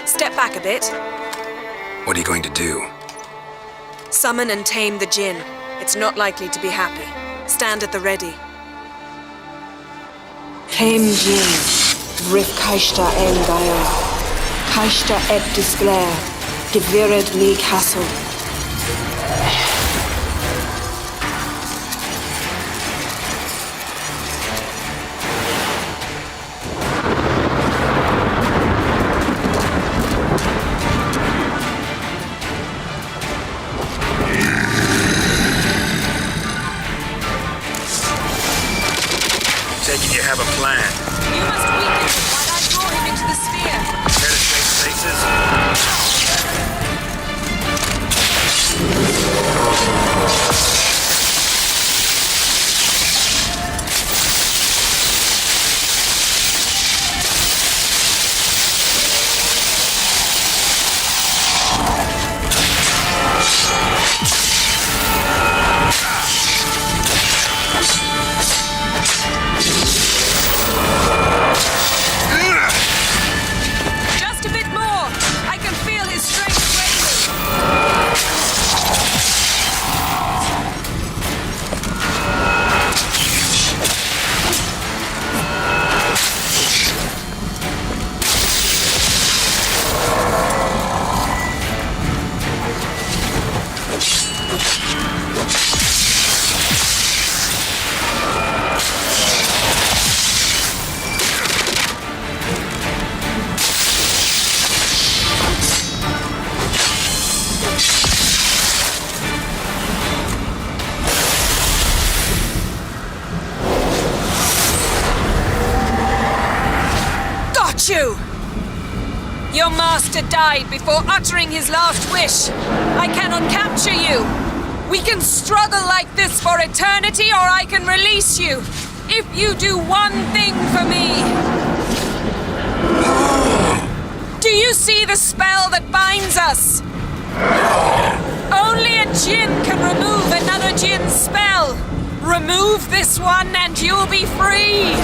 Step back a bit. What are you going to do? Summon and tame the Jinn. It's not likely to be happy. Stand at the ready. Tame Jinn, Rif Kaishta en Gaia, Kaishta et Disglair, Gevired League Hassel. Taking you have a plan. You must weaken him while I draw him into the sphere. Care to trade places? Just a bit more. I can feel his strength waning. Got you! Your master died before uttering his last wish. I cannot capture you. We can struggle like this for eternity, or I can release you. If you do one thing for me. Do you see the spell that binds us? Only a Jinn can remove another Jinn's spell. Remove this one and you'll be free.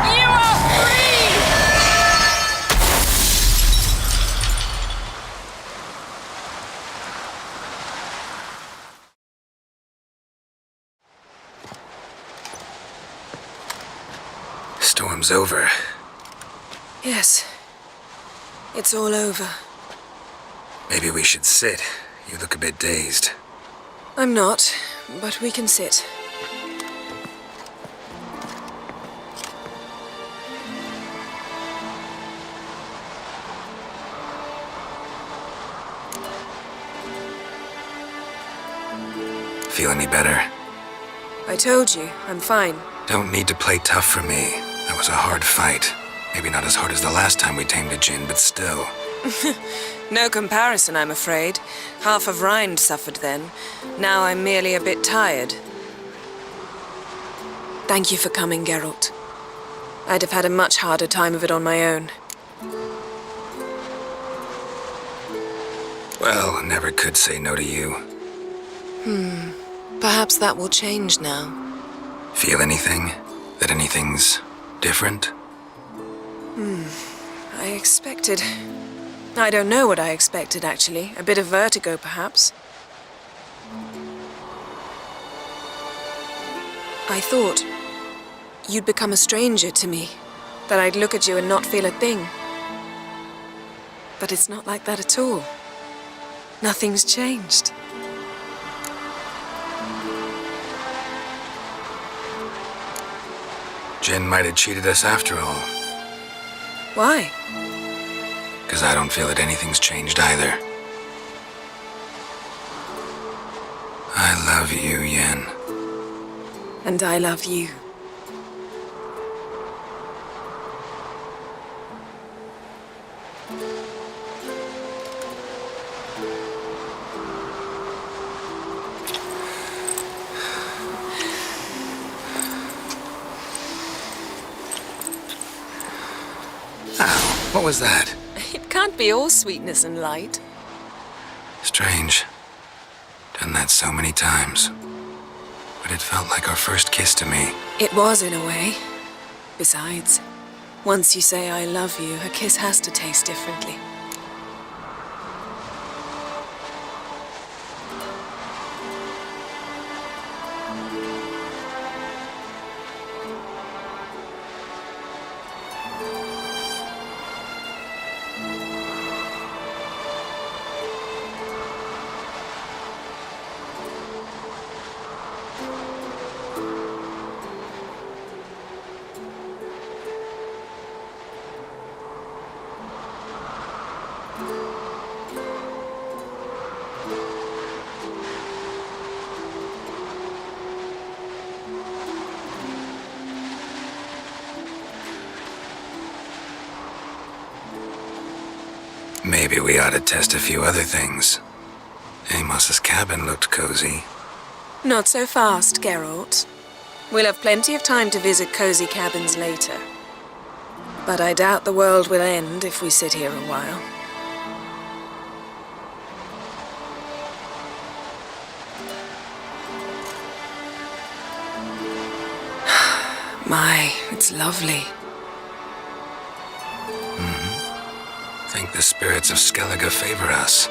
You are free! Storm's over. Yes. It's all over. Maybe we should sit. You look a bit dazed. I'm not, but we can sit. Feel any better? I told you, I'm fine. Don't need to play tough for me. That was a hard fight. Maybe not as hard as the last time we tamed a Jinn, but still. No comparison, I'm afraid. Half of Rind suffered then. Now I'm merely a bit tired. Thank you for coming, Geralt. I'd have had a much harder time of it on my own. Well, never could say no to you. Perhaps that will change now. Feel anything? That anything's different? I expected... I don't know what I expected, actually. A bit of vertigo, perhaps. I thought you'd become a stranger to me, that I'd look at you and not feel a thing. But it's not like that at all. Nothing's changed. Jinn might have cheated us after all. Why? Because I don't feel that anything's changed either. I love you, Yen. And I love you. Ow, what was that? It can't be all sweetness and light. Strange. Done that so many times. But it felt like our first kiss to me. It was, in a way. Besides, once you say I love you, a kiss has to taste differently. Maybe we ought to test a few other things. Amos's cabin looked cozy. Not so fast, Geralt. We'll have plenty of time to visit cozy cabins later. But I doubt the world will end if we sit here a while. My, it's lovely. Think the spirits of Skellige favor us.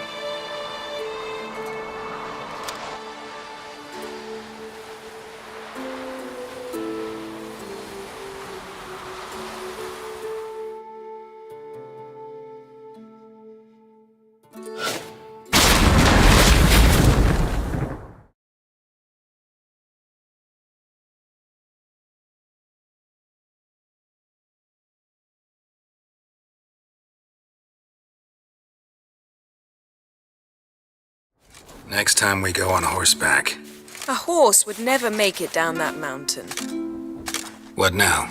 Next time we go on horseback. A horse would never make it down that mountain. What now?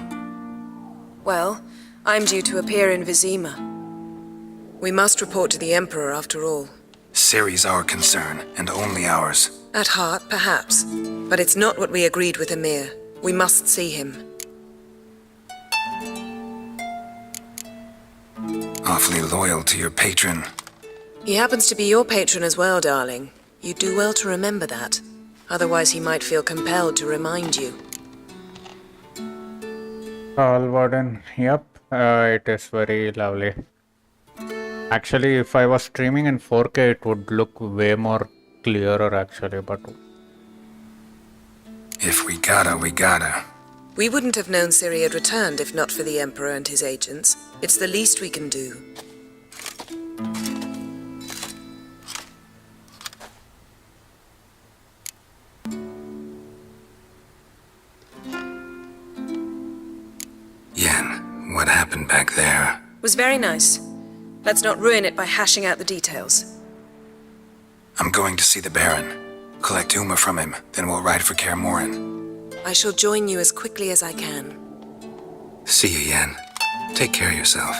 Well, I'm due to appear in Vizima. We must report to the Emperor after all. Ciri's our concern, and only ours. At heart, perhaps. But it's not what we agreed with Emir. We must see him. Awfully loyal to your patron. He happens to be your patron as well, darling. You do well to remember that. Otherwise he might feel compelled to remind you. Warden, yep, it is very lovely. Actually, if I was streaming in 4K, it would look way more clearer actually, but... If we gotta, we gotta. We wouldn't have known Ciri had returned if not for the Emperor and his agents. It's the least we can do. Yen, what happened back there? Was very nice. Let's not ruin it by hashing out the details. I'm going to see the Baron. Collect Uma from him, then we'll ride for Kaer Morhen. I shall join you as quickly as I can. See you, Yen. Take care of yourself.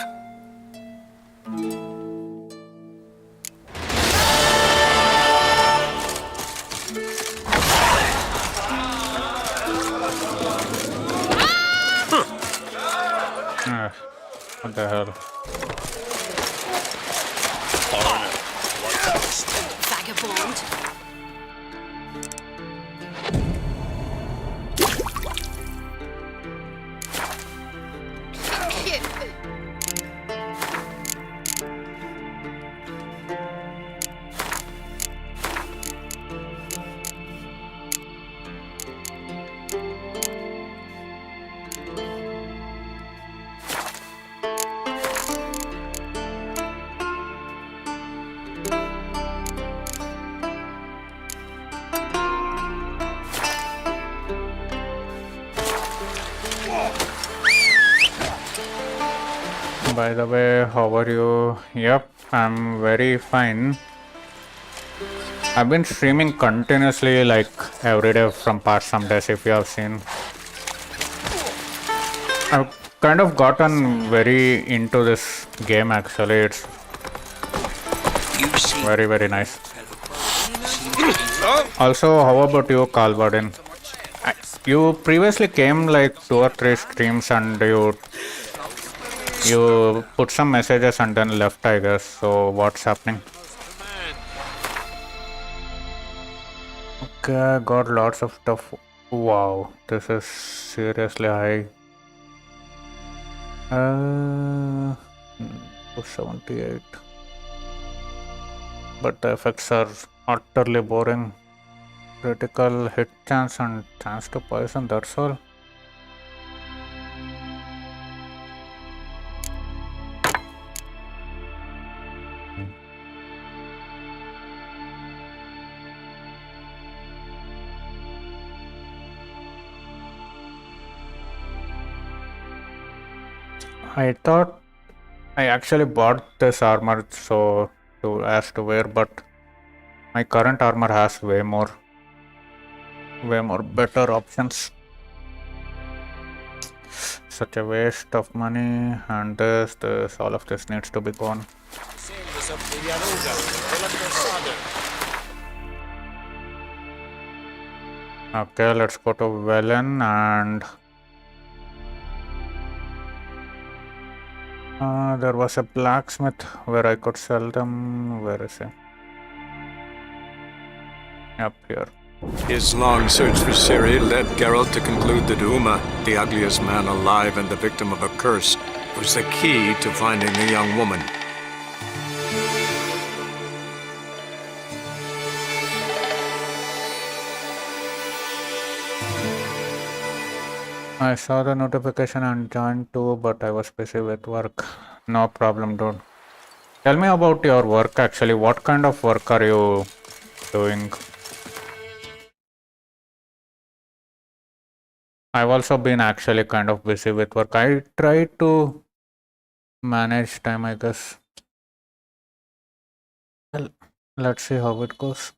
What the hell? Vagabond. By the way, how are you? Yep, I'm very fine. I've been streaming continuously like every day from past some days if you have seen. kind of gotten very into this game actually. It's very, very nice. Also, how about you, Calvadin? You previously came like 2 or 3 streams and you put some messages and then left, I guess. So what's happening? Okay, got lots of stuff. Wow, this is seriously high. 278. But the effects are utterly boring. Critical hit chance and chance to poison, that's all. I thought I actually bought this armor so as to wear, but my current armor has way more better options. Such a waste of money, and all of this needs to be gone. Okay, let's go to Velen and there was a blacksmith where I could sell them. Where is he? Up here. His long search for Ciri led Geralt to conclude that Uma, the ugliest man alive and the victim of a curse, was the key to finding the young woman. I saw the notification and joined too, but I was busy with work. No problem, dude. Tell me about your work actually. What kind of work are you doing? I've also been actually kind of busy with work. I try to manage time, I guess. Well, let's see how it goes.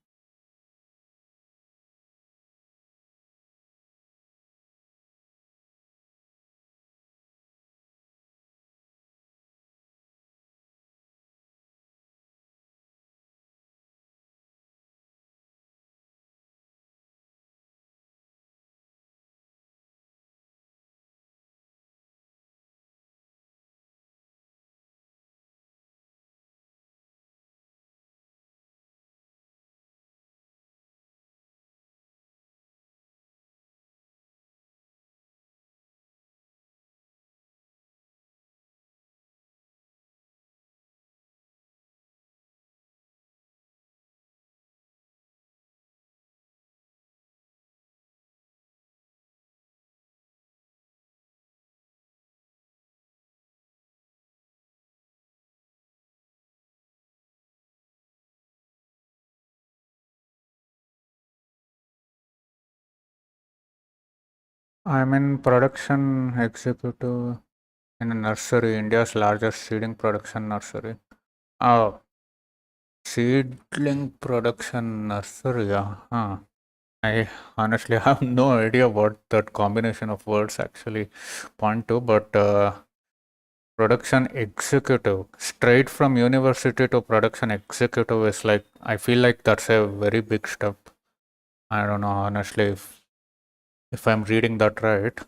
I'm in production executive in a nursery, India's largest seeding production nursery. Oh, seedling production nursery, yeah. I honestly have no idea what that combination of words actually point to, but production executive, straight from university to production executive is like, I feel like that's a very big step. I don't know honestly if I'm reading that right.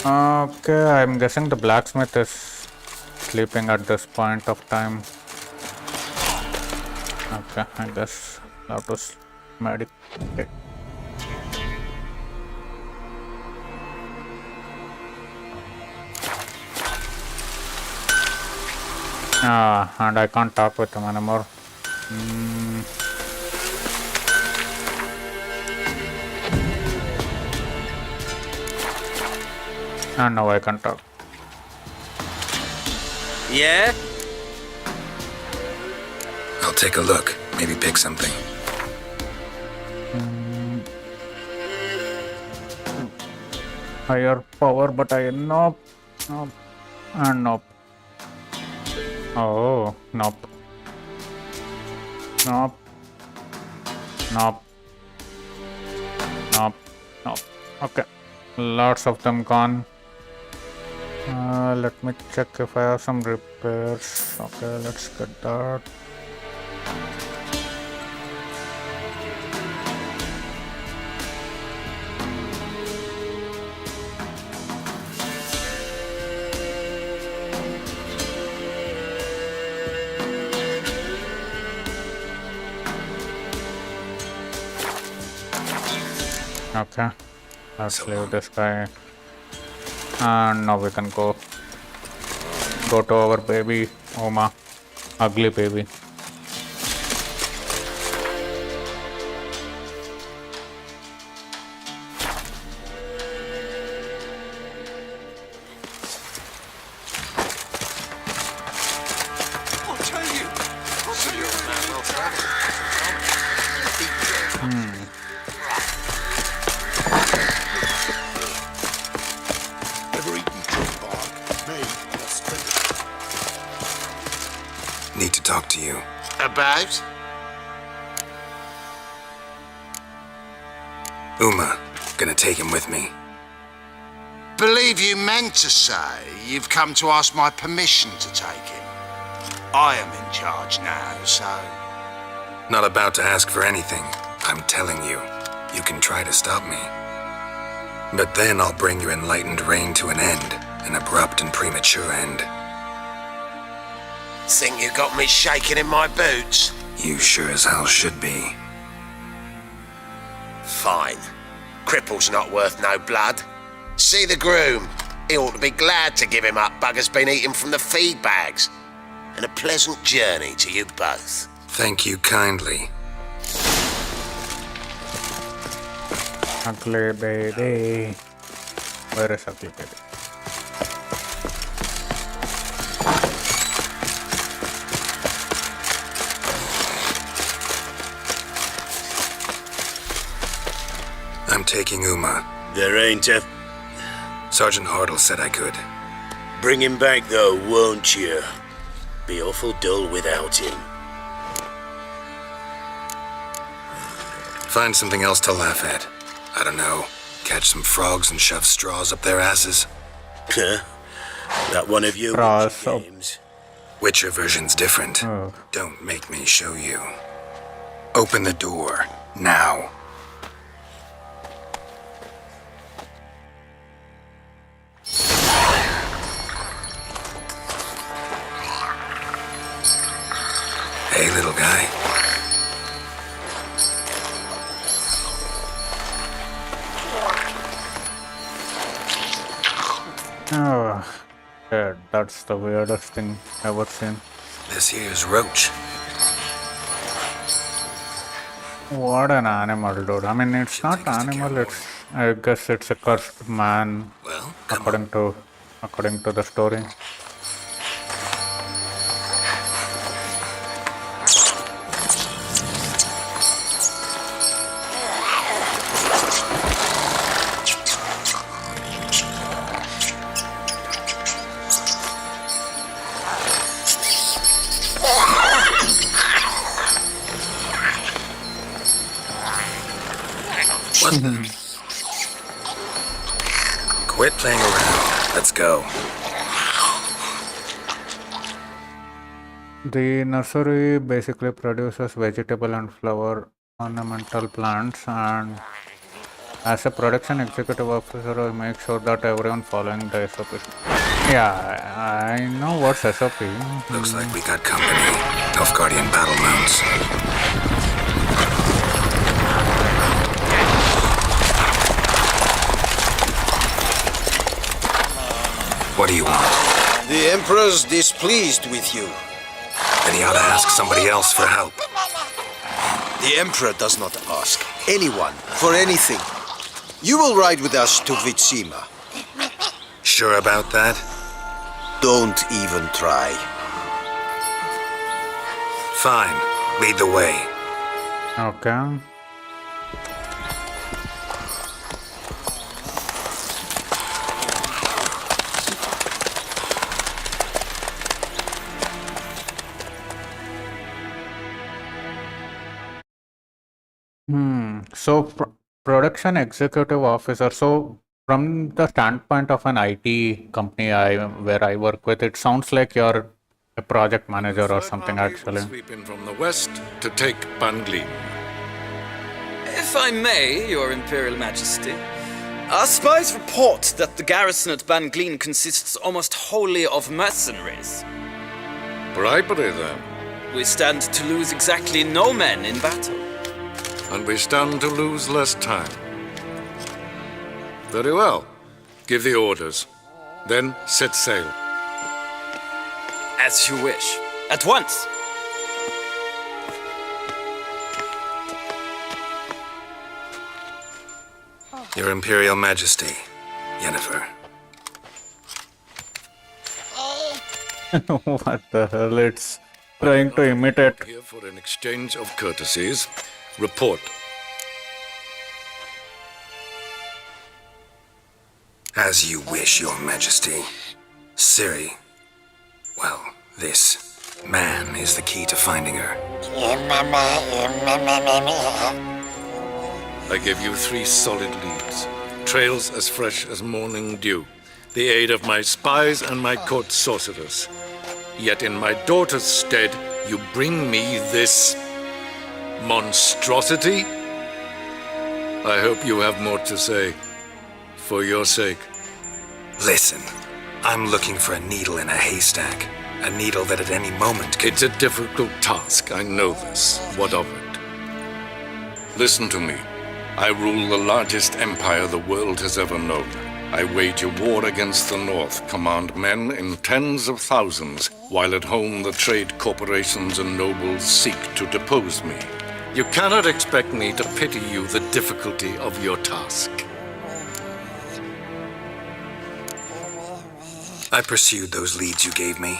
Okay, I'm guessing the blacksmith is sleeping at this point of time. Okay, I guess I'll have to meditate. And I can't talk with him anymore. And now I can talk. Yeah? I'll take a look. Maybe pick something. Higher power, but I nope, and nope. Oh, nope. Nope. Nope. Nope. Okay, lots of them gone. Let me check if I have some repairs. Okay, let's get that. Okay, let's leave this guy. And now we can go to our baby Uma, ugly baby. Need to talk to you. About? Uma, gonna take him with me. Believe you meant to say you've come to ask my permission to take him. I am in charge now, so... Not about to ask for anything. I'm telling you, you can try to stop me. But then I'll bring your enlightened reign to an end, an abrupt and premature end. Think you got me shaking in my boots? You sure as hell should be. Fine. Cripple's not worth no blood. See the groom. He ought to be glad to give him up. Bugger's been eating from the feed bags. And a pleasant journey to you both. Thank you kindly. Ugly baby. Where is ugly baby? I'm taking Uma. There ain't a... Sergeant Hartle said I could. Bring him back though, won't you? Be awful dull without him. Find something else to laugh at. I don't know. Catch some frogs and shove straws up their asses. Huh? That one of you Straws Witcher up. games? Witcher version's different. Oh. Don't make me show you. Open the door. Now. Hey, little guy. Oh, yeah, that's the weirdest thing ever seen. This here's Roach. What an animal, dude. I mean, it's not animal, it's... I guess it's a cursed man, Well, come on. according to the story. What the? Quit playing around. Let's go. The nursery basically produces vegetable and flower ornamental plants, and as a production executive officer, I make sure that everyone following the SOP. Yeah, I know what's SOP. Looks like we got company. Nilfgaardian battle mounts. What do you want? The Emperor's displeased with you. Then he ought to ask somebody else for help. The Emperor does not ask anyone for anything. You will ride with us to Vitsima. Sure about that? Don't even try. Fine. Lead the way. Okay. So production executive officer. So, from the standpoint of an IT company where I work with, it sounds like you're a project manager or something actually. Sweep in from the west to take Bangli. If I may, Your Imperial Majesty, our spies report that the garrison at Bangleen consists almost wholly of mercenaries. Bribery, then. We stand to lose exactly no men in battle. And we stand to lose less time. Very well. Give the orders. Then set sail. As you wish. At once! Your Imperial Majesty, Yennefer. What the hell? It's trying to imitate. Here for an exchange of courtesies. Report. As you wish, Your Majesty. Ciri. Well, this man is the key to finding her. I give you 3 solid leads. Trails as fresh as morning dew. The aid of my spies and my court sorcerers. Yet in my daughter's stead, you bring me this monstrosity? I hope you have more to say. For your sake. Listen, I'm looking for a needle in a haystack. A needle that at any moment could... It's a difficult task, I know this. What of it? Listen to me. I rule the largest empire the world has ever known. I wage a war against the North, command men in tens of thousands, while at home the trade corporations and nobles seek to depose me. You cannot expect me to pity you the difficulty of your task. I pursued those leads you gave me.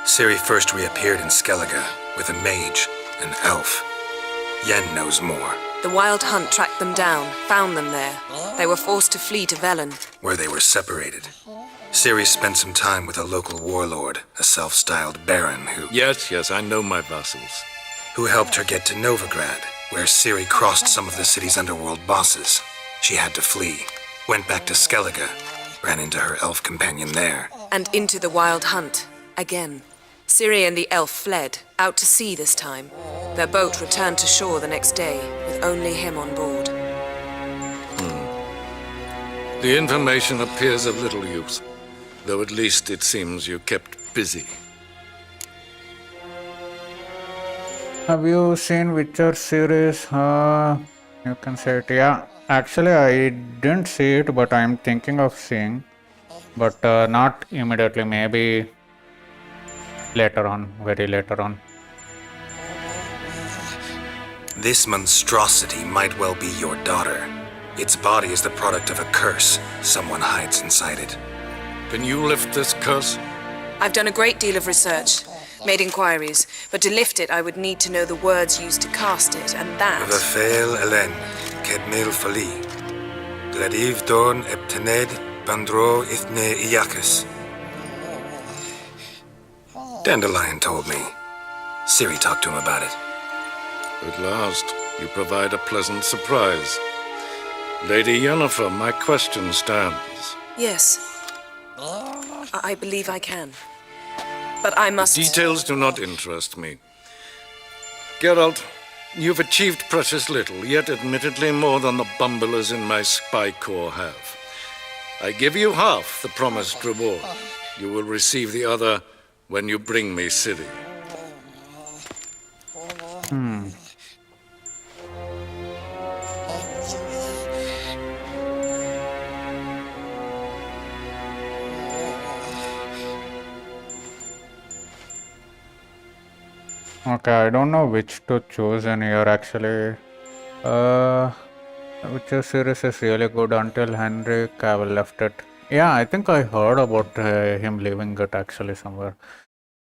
Ciri first reappeared in Skellige with a mage, an elf. Yen knows more. The Wild Hunt tracked them down, found them there. They were forced to flee to Velen. Where they were separated. Ciri spent some time with a local warlord, a self-styled baron who... Yes, I know my vassals. Who helped her get to Novigrad, where Ciri crossed some of the city's underworld bosses. She had to flee, went back to Skellige, ran into her elf companion there. And into the Wild Hunt, again. Ciri and the elf fled, out to sea this time. Their boat returned to shore the next day, with only him on board. The information appears of little use, though at least it seems you kept busy. Have you seen Witcher series? You can say it. Yeah, actually I didn't see it, but I'm thinking of seeing. But not immediately, maybe later on, very later on. This monstrosity might well be your daughter. Its body is the product of a curse. Someone hides inside it. Can you lift this curse? I've done a great deal of research, made inquiries, but to lift it I would need to know the words used to cast it, and that... Vafael Elen, Kedmil Fali, Gladiv Dorn Eptened, Bandro Ithne Iacus. Dandelion told me. Ciri talked to him about it. At last, you provide a pleasant surprise. Lady Yennefer, my question stands. Yes. I believe I can. But I must... Details do not interest me. Geralt, you've achieved precious little, yet admittedly more than the bumblers in my spy corps have. I give you half the promised reward. You will receive the other when you bring me Ciri. Okay, I don't know which to choose in here actually. Witcher series is really good until Henry Cavill left it. Yeah, I think I heard about him leaving it actually somewhere.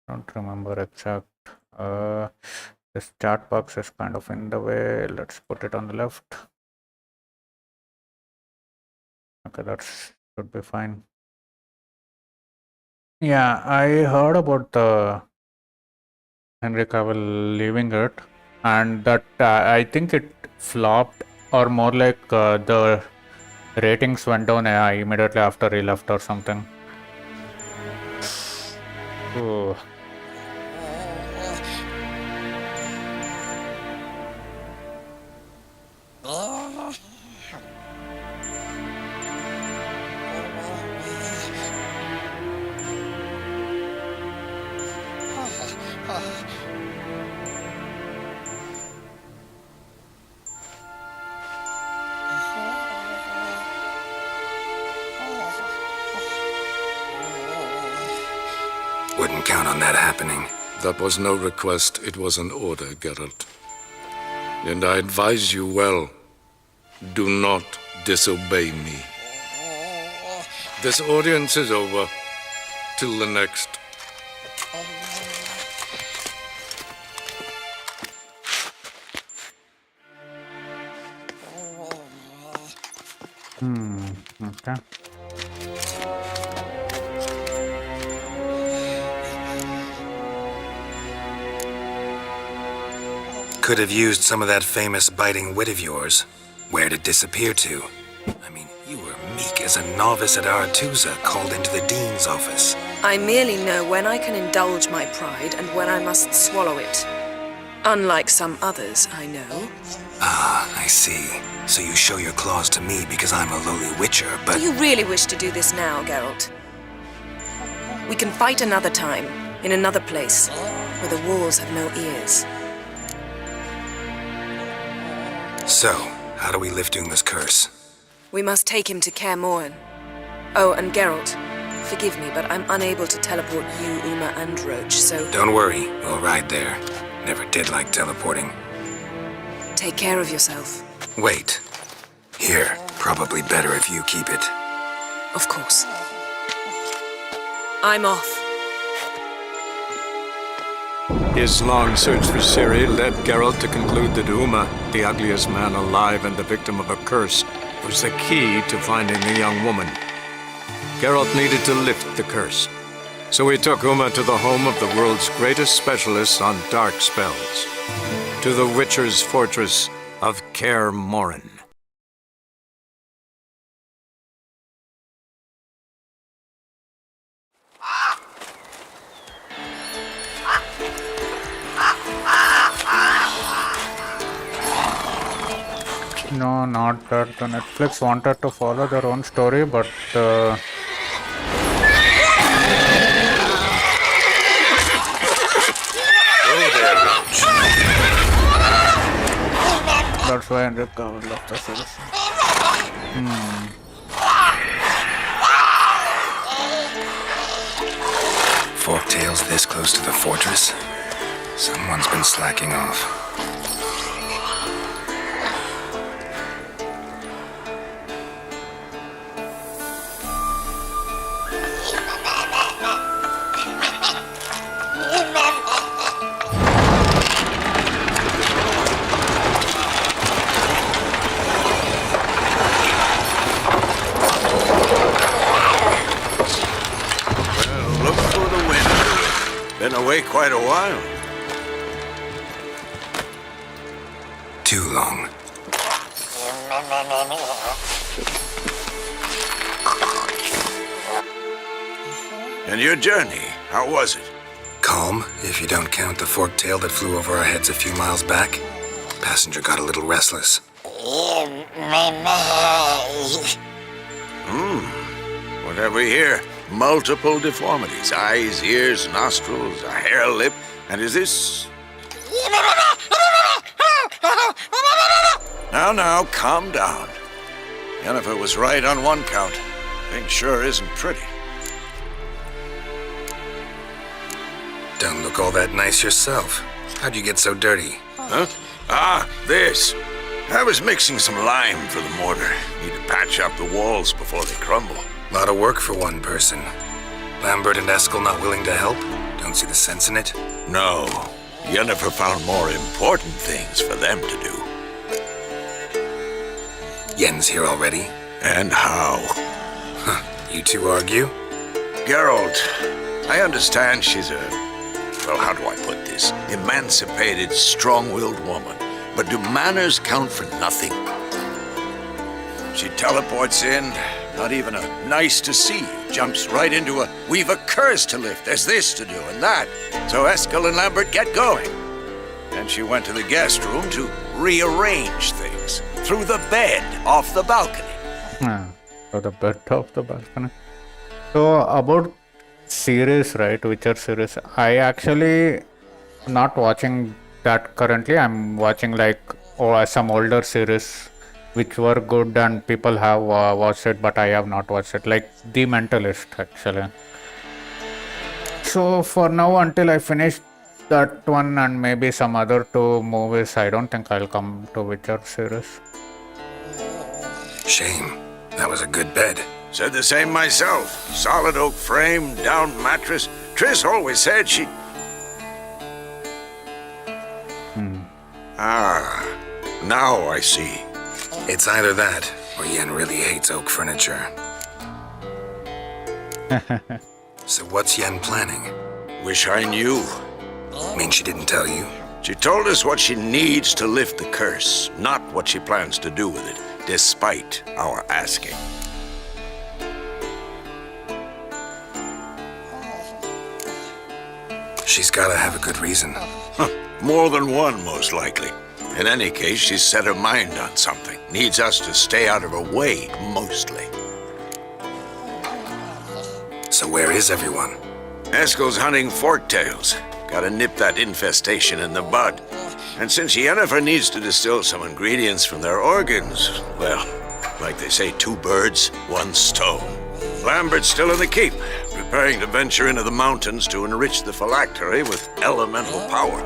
Don't remember exact. This chat box is kind of in the way. Let's put it on the left. Okay, that should be fine. Yeah, I heard about the Henry Cavill leaving it, and that I think it flopped Or more like the ratings went down immediately after he left or something. Ooh. Wouldn't count on that happening. That was no request, it was an order, Geralt. And I advise you well, do not disobey me. This audience is over. Till the next. Okay. Could have used some of that famous biting wit of yours. Where'd it disappear to? I mean, you were meek as a novice at Aretusa called into the Dean's office. I merely know when I can indulge my pride and when I must swallow it. Unlike some others I know. Ah, I see. So you show your claws to me because I'm a lowly witcher, but... Do you really wish to do this now, Geralt? We can fight another time, in another place, where the walls have no ears. So, how do we lift Uma's curse? We must take him to Kaer Morhen. Oh, and Geralt, forgive me, but I'm unable to teleport you, Uma, and Roach, so... Don't worry, we'll ride there. Never did like teleporting. Take care of yourself. Wait. Here, probably better if you keep it. Of course. I'm off. His long search for Ciri led Geralt to conclude that Uma, the ugliest man alive and the victim of a curse, was the key to finding the young woman. Geralt needed to lift the curse, so he took Uma to the home of the world's greatest specialist on dark spells, to the Witcher's fortress of Kaer Morhen. No, not that. The Netflix wanted to follow their own story, but Oh there, Roach. that's why I left the series. Forktails this close to the fortress? Someone's been slacking off. Been away quite a while. Too long. And your journey, how was it? Calm, if you don't count the forktail that flew over our heads a few miles back. Passenger got a little restless. What have we here? Multiple deformities. Eyes, ears, nostrils, a hair lip. And is this... Now, calm down. Yennefer was right on one count. Thing sure isn't pretty. Don't look all that nice yourself. How'd you get so dirty? Huh? Ah, this. I was mixing some lime for the mortar. Need to patch up the walls before they crumble. Lot of work for one person. Lambert and Eskel not willing to help? Don't see the sense in it? No. Yennefer found more important things for them to do. Yen's here already? And how? Huh. You two argue? Geralt, I understand she's a... well, how do I put this? Emancipated, strong-willed woman. But do manners count for nothing? She teleports in, not even a nice to see you, jumps right into a we've a curse to lift, there's this to do and that. So Eskel and Lambert get going. And she went to the guest room to rearrange things. Through the bed, off the balcony. So the bed of the balcony. So about series, right? Witcher series. I actually not watching that currently. I'm watching like some older series which were good and people have watched it, but I have not watched it. Like The Mentalist, actually. So for now, until I finish that one and maybe some other 2 movies, I don't think I'll come to Witcher series. Shame. That was a good bed. Said the same myself. Solid oak frame, down mattress. Triss always said she... Ah, now I see. It's either that, or Yen really hates oak furniture. So what's Yen planning? Wish I knew. Mean she didn't tell you? She told us what she needs to lift the curse, not what she plans to do with it, despite our asking. She's gotta have a good reason. More than one, most likely. In any case, she's set her mind on something. Needs us to stay out of her way, mostly. So where is everyone? Eskel's hunting forktails. Gotta nip that infestation in the bud. And since Yennefer needs to distill some ingredients from their organs, well, like they say, 2 birds, 1 stone. Lambert's still in the keep, preparing to venture into the mountains to enrich the phylactery with elemental power.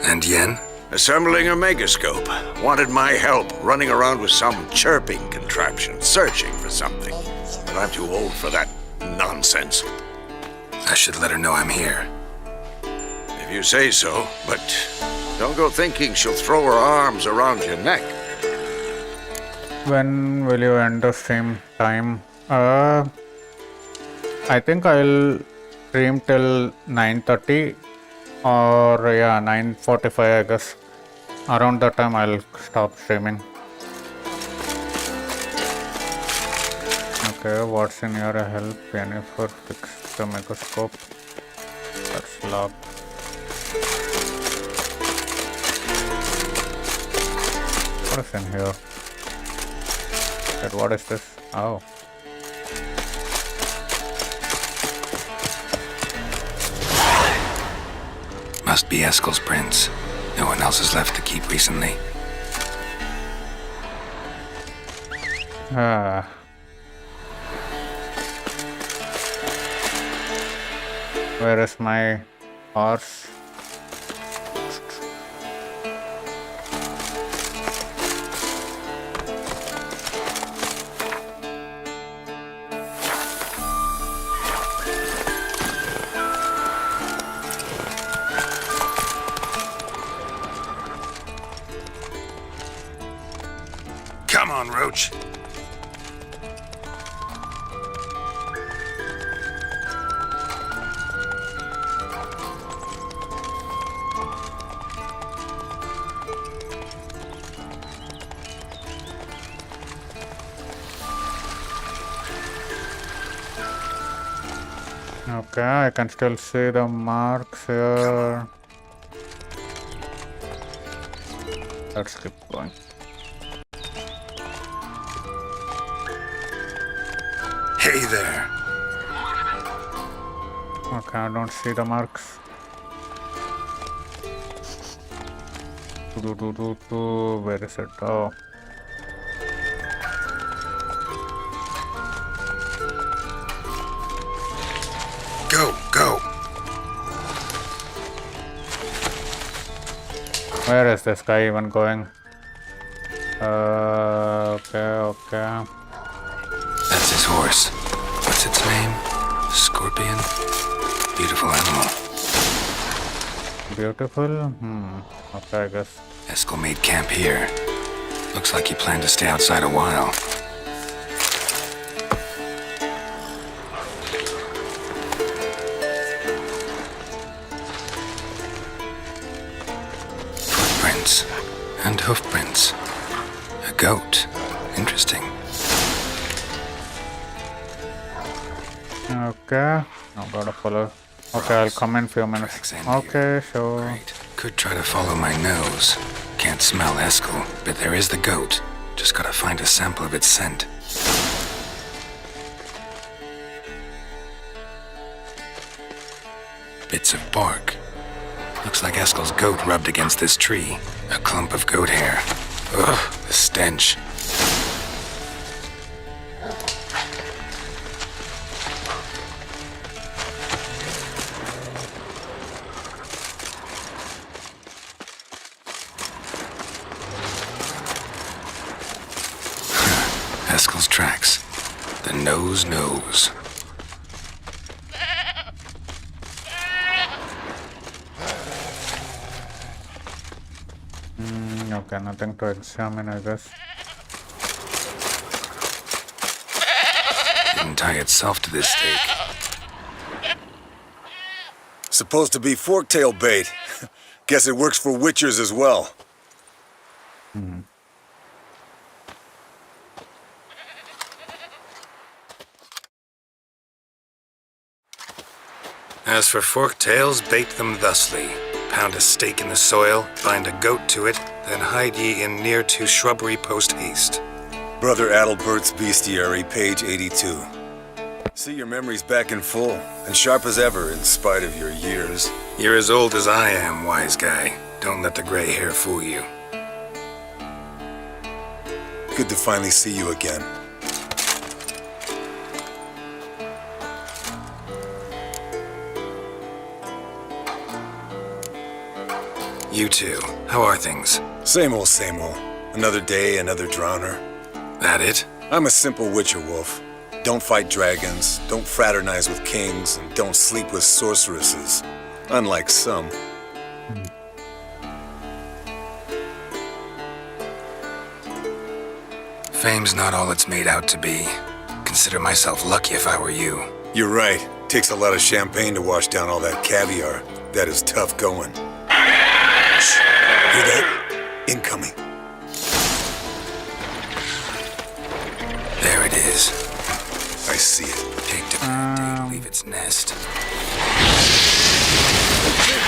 And Yen? Assembling a megascope. Wanted my help running around with some chirping contraption, searching for something. But I'm too old for that nonsense. I should let her know I'm here. If you say so, but don't go thinking she'll throw her arms around your neck. When will you end the stream time? I think I'll stream till 9:30 or 9:45, I guess. Around that time I'll stop streaming. Okay, what's in your help? Yennefer fix the megascope. That's locked. What is in here? What is this? Oh. Must be Eskel's prints. No one else has left the keep recently. Where is my horse? Come on, Roach. Okay, I can still see the marks here. Let's keep going. Hey there. Okay, I don't see the marks. Where is it? Oh. Go. Where is this guy even going? Okay. That's his horse. What's its name? Scorpion? Beautiful animal. Beautiful? Okay, I guess. Eskel made camp here. Looks like he planned to stay outside a while. Footprints and hoofprints. A goat. Interesting. Okay. No, gotta follow. Okay, I'll come in few minutes. Tracks end here. Okay, sure. Great. Could try to follow my nose. Can't smell Eskel, but there is the goat. Just gotta find a sample of its scent. Bits of bark. Looks like Eskel's goat rubbed against this tree. A clump of goat hair. Ugh, the stench. Eskel's tracks. The nose knows. Okay, nothing to examine, I guess. Didn't tie itself to this stake. Supposed to be forktail bait. Guess it works for witchers as well. As for forked tails, bait them thusly. Pound a stake in the soil, bind a goat to it, then hide ye in near to shrubbery post haste. Brother Adalbert's Bestiary, page 82. See, your memory's back in full, and sharp as ever in spite of your years. You're as old as I am, wise guy. Don't let the gray hair fool you. Good to finally see you again. You too. How are things? Same old, same old. Another day, another drowner. That it? I'm a simple witcher wolf. Don't fight dragons, don't fraternize with kings, and don't sleep with sorceresses. Unlike some. Fame's not all it's made out to be. Consider myself lucky if I were you. You're right. Takes a lot of champagne to wash down all that caviar. That is tough going. Shh. Hear that? Incoming. There it is. I see it. Take to to leave its nest.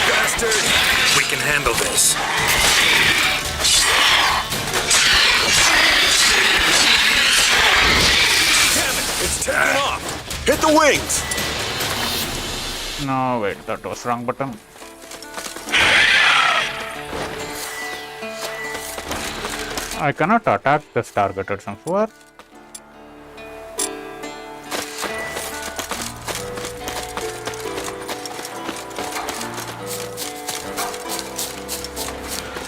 Bastard! We can handle this. Damn it! It's taking off! Hit the wings! No, wait, that was wrong button. I cannot attack this targeted somewhere.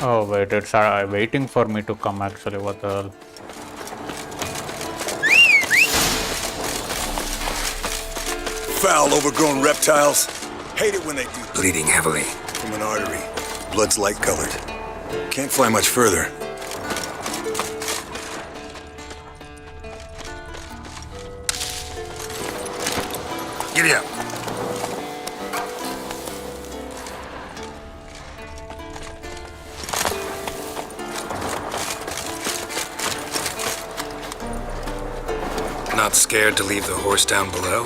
Oh wait, it's waiting for me to come actually, what the hell. Foul, overgrown reptiles. Hate it when they do. Bleeding heavily. From an artery. Blood's light colored. Can't fly much further. Giddy up. Not scared to leave the horse down below?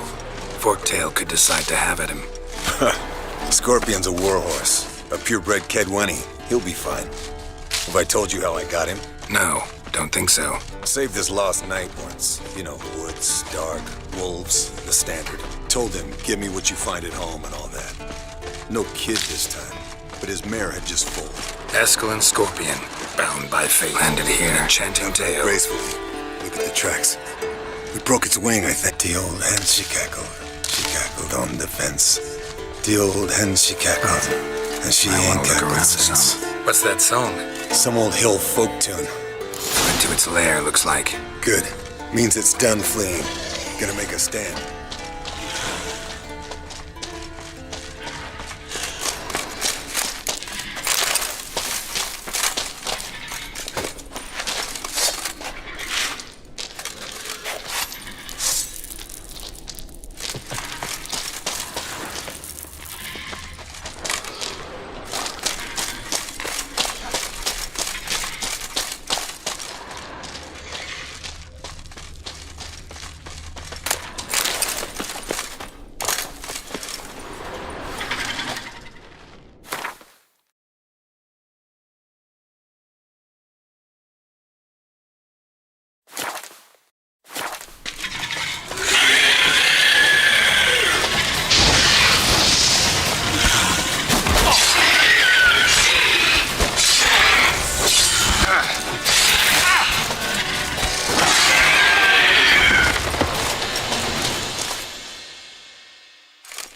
Forktail could decide to have at him. Scorpion's a warhorse. A purebred Kedwenny. He'll be fine. Have I told you how I got him? No, don't think so. Saved his lost knight once. You know, woods, dark, wolves, the standard. Told him, give me what you find at home and all that. No kid this time, but his mare had just foaled. Eskel and Scorpion, bound by fate, landed here, enchanting tale. Gracefully. Look at the tracks. We broke its wing, I think. The old hen, she cackled. She cackled on the fence. The old hen, she cackled. And she I ain't wanna look cackled around since. some. What's that song? Some old hill folk tune. Went to its lair, looks like. Good. Means it's done fleeing. Gonna make a stand.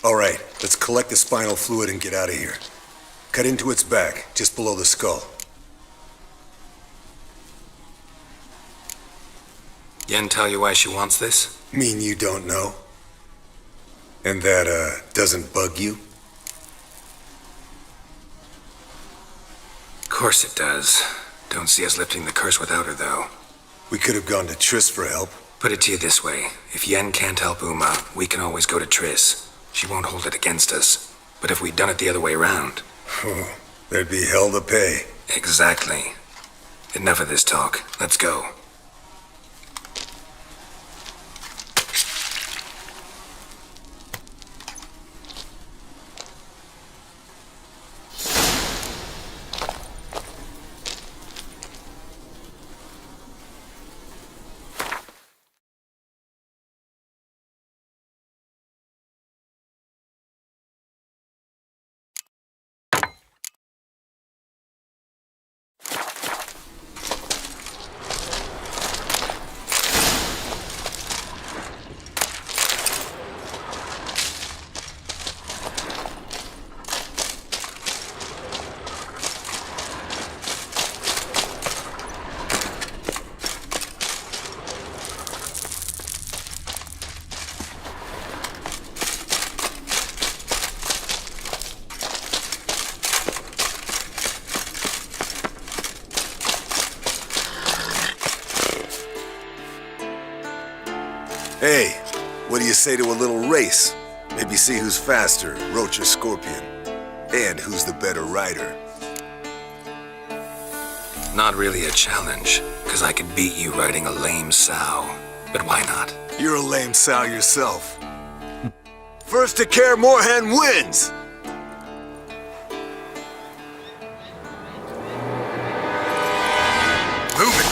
All right, let's collect the spinal fluid and get out of here. Cut into its back, just below the skull. Yen tell you why she wants this? Mean you don't know? And that, doesn't bug you? Of course it does. Don't see us lifting the curse without her, though. We could have gone to Triss for help. Put it to you this way. If Yen can't help Uma, we can always go to Triss. She won't hold it against us. But if we'd done it the other way around... There'd be hell to pay. Exactly. Enough of this talk. Let's go. Hey, what do you say to a little race? Maybe see who's faster, Roach or Scorpion. And who's the better rider. Not really a challenge, because I could beat you riding a lame sow. But why not? You're a lame sow yourself. First to Kaer Morhen wins! Move it!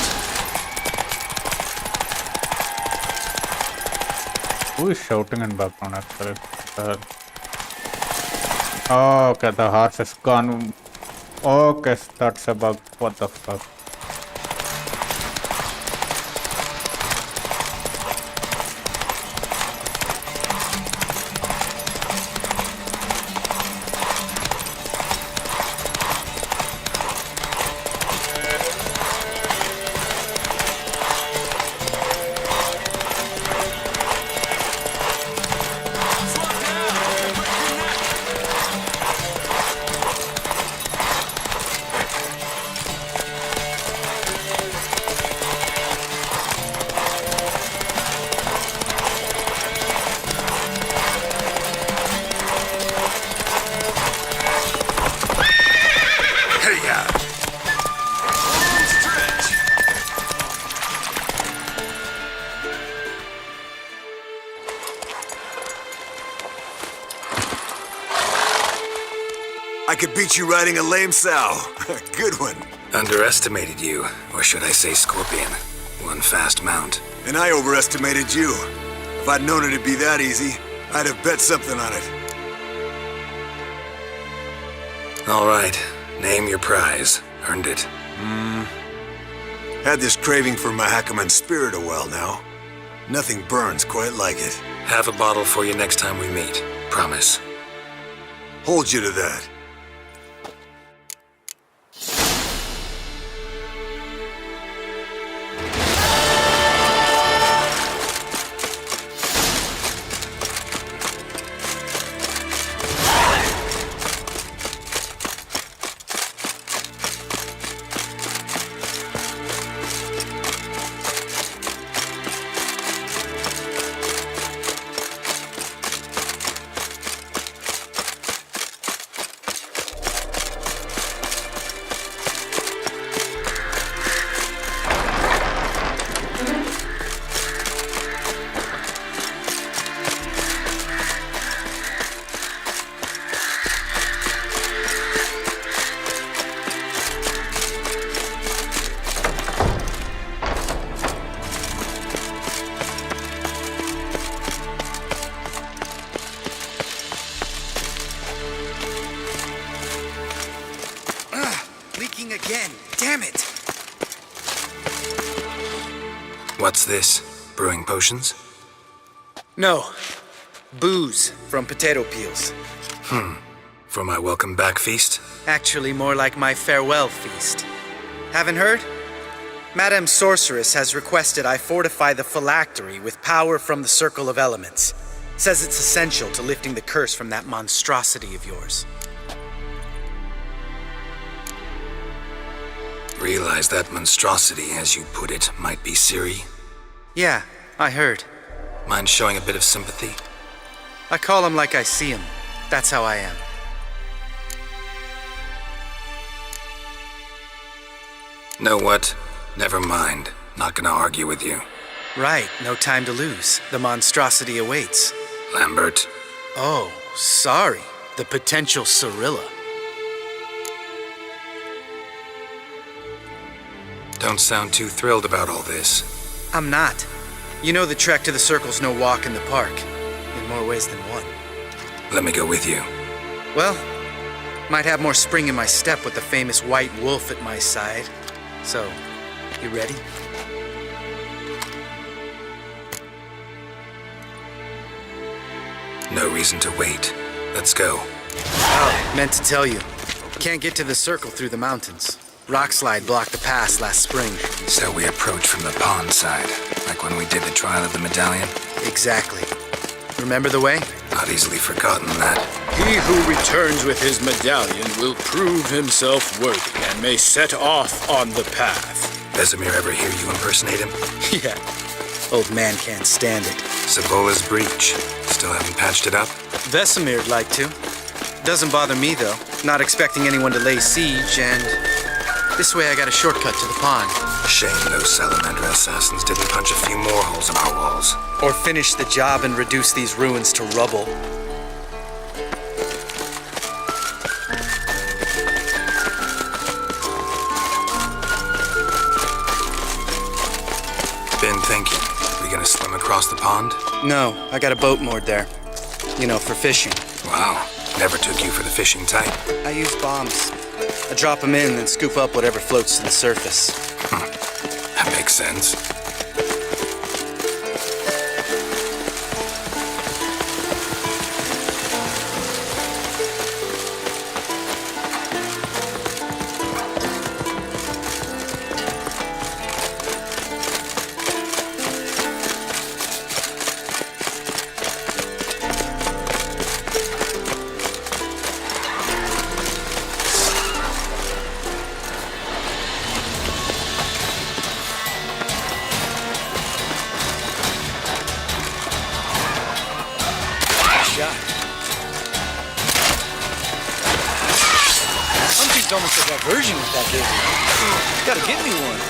Who is shouting in background actually? Oh, okay, the horse is gone. Okay, that's a bug. What the fuck? I could beat you riding a lame sow. Good one. Underestimated you, or should I say Scorpion. One fast mount. And I overestimated you. If I'd known it'd be that easy, I'd have bet something on it. All right, name your prize. Earned it. Had this craving for Mahakaman spirit a while now. Nothing burns quite like it. Have a bottle for you next time we meet. Promise. Hold you to that. Leaking again. Damn it! What's this? Brewing potions? No. Booze from potato peels. For my welcome back feast? Actually, more like my farewell feast. Haven't heard? Madame Sorceress has requested I fortify the phylactery with power from the Circle of Elements. Says it's essential to lifting the curse from that monstrosity of yours. Realize that monstrosity, as you put it, might be Ciri? Yeah, I heard. Mind showing a bit of sympathy? I call him like I see him. That's how I am. Know what? Never mind. Not gonna argue with you. Right, no time to lose. The monstrosity awaits. Lambert. Oh, sorry. The potential Cirilla. Don't sound too thrilled about all this. I'm not. You know the trek to the Circle's no walk in the park. In more ways than one. Let me go with you. Well, might have more spring in my step with the famous white wolf at my side. So, you ready? No reason to wait. Let's go. Oh, meant to tell you. Can't get to the Circle through the mountains. Rockslide blocked the pass last spring. So we approach from the pond side, like when we did the trial of the medallion? Exactly. Remember the way? Not easily forgotten that. He who returns with his medallion will prove himself worthy and may set off on the path. Vesemir ever hear you impersonate him? Yeah. Old man can't stand it. Savola's breach. Still haven't patched it up? Vesemir'd like to. Doesn't bother me, though. Not expecting anyone to lay siege, and this way I got a shortcut to the pond. Shame those Salamander assassins didn't punch a few more holes in our walls. Or finish the job and reduce these ruins to rubble. Been thinking. We gonna swim across the pond? No, I got a boat moored there. You know, for fishing. Wow. Never took you for the fishing type. I use bombs. I drop them in, then scoop up whatever floats to the surface. That makes sense. Something's almost a diversion with that dude. Gotta get me one.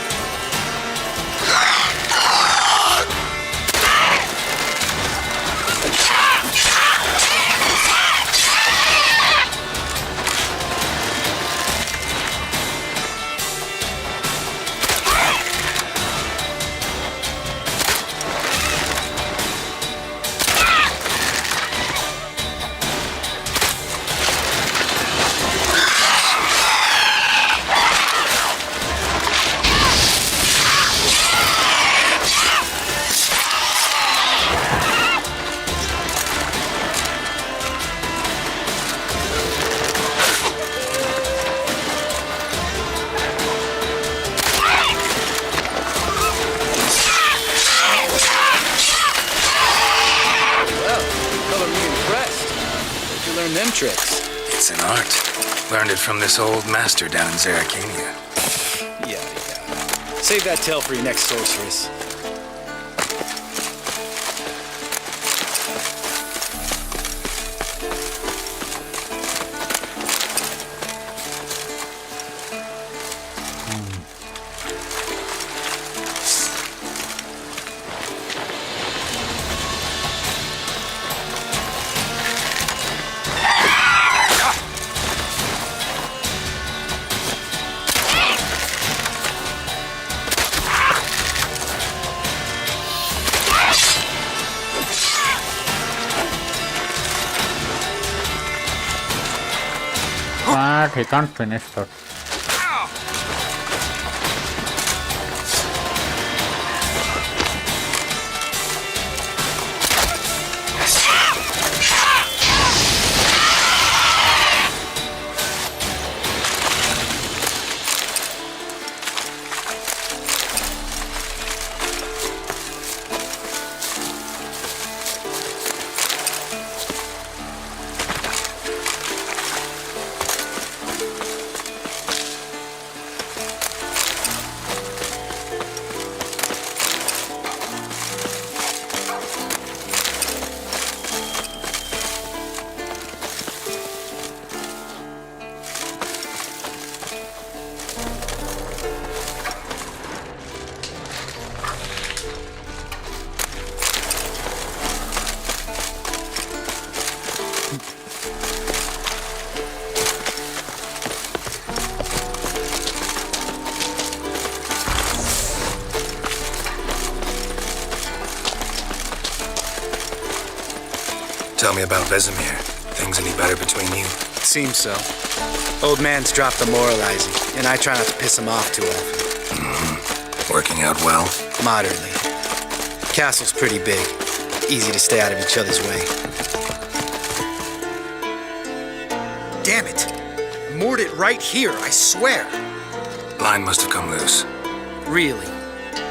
Tricks. It's an art. Learned it from this old master down in Zerrikania. Yeah. Save that tale for your next sorceress. But he can't finish that. Tell me about Vesemir. Things any better between you? Seems so. Old man's dropped the moralizing, and I try not to piss him off too often. Working out well? Moderately. Castle's pretty big. Easy to stay out of each other's way. Damn it! I moored it right here, I swear! Line must have come loose. Really?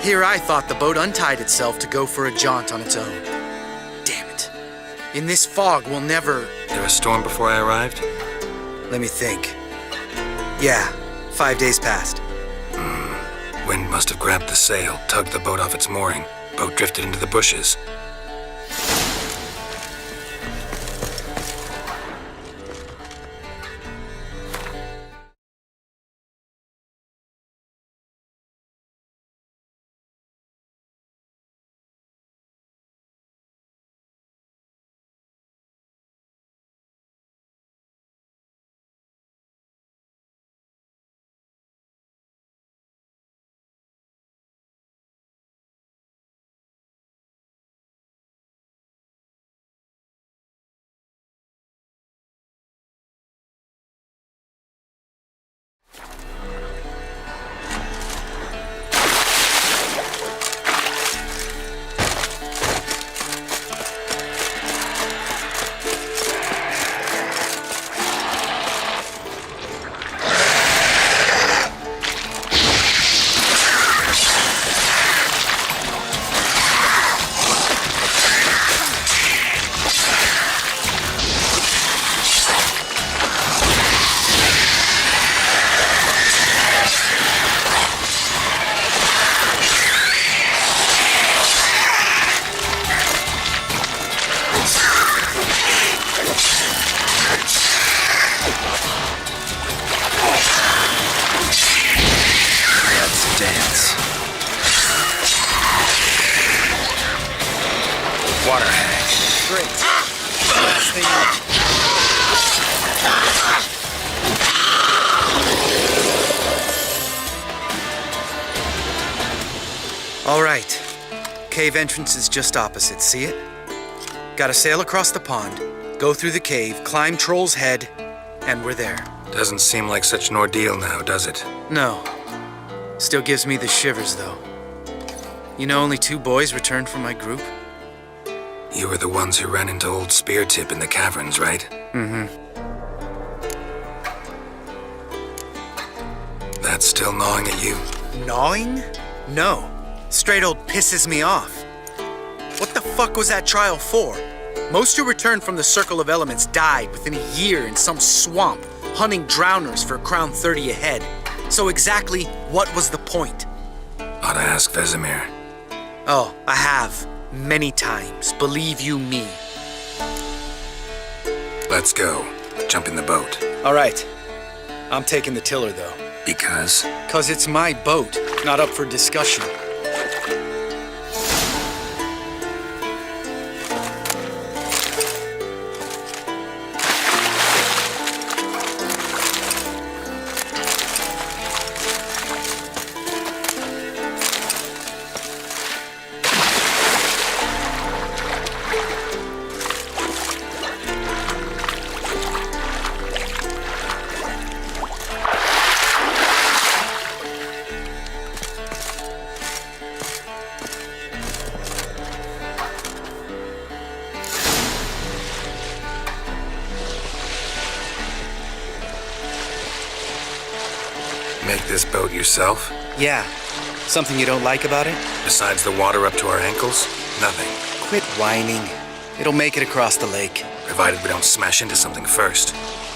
Here I thought the boat untied itself to go for a jaunt on its own. Damn it. In this fog, we'll never... There a storm before I arrived? Let me think. Yeah, 5 days passed. Wind must have grabbed the sail, tugged the boat off its mooring. Boat drifted into the bushes. Water hag. Great. Last thing All right. Cave entrance is just opposite, see it? Gotta sail across the pond, go through the cave, climb Troll's Head, and we're there. Doesn't seem like such an ordeal now, does it? No. Still gives me the shivers, though. You know only 2 boys returned from my group? You were the ones who ran into old Speartip in the caverns, right? Mm-hmm. That's still gnawing at you? Gnawing? No. Straight old pisses me off. What the fuck was that trial for? Most who returned from the Circle of Elements died within a year in some swamp, hunting drowners for a crown 30 a head. So exactly what was the point? Ought to ask Vesemir. Oh, I have. Many times, believe you me. Let's go. Jump in the boat. All right. I'm taking the tiller, though. Because? 'Cause it's my boat, not up for discussion. Make this boat yourself? Yeah. Something you don't like about it? Besides the water up to our ankles? Nothing. Quit whining. It'll make it across the lake. Provided we don't smash into something first.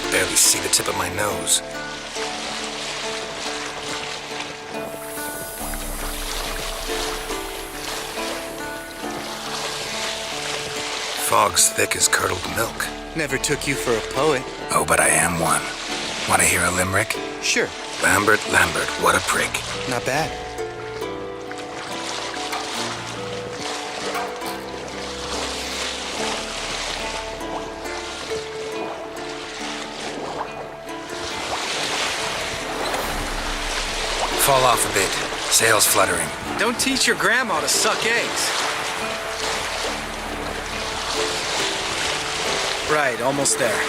Barely see the tip of my nose. Fog's thick as curdled milk. Never took you for a poet. Oh, but I am one. Want to hear a limerick? Sure. Lambert, what a prick. Not bad. Fall off a bit. Sails fluttering. Don't teach your grandma to suck eggs. Right, almost there.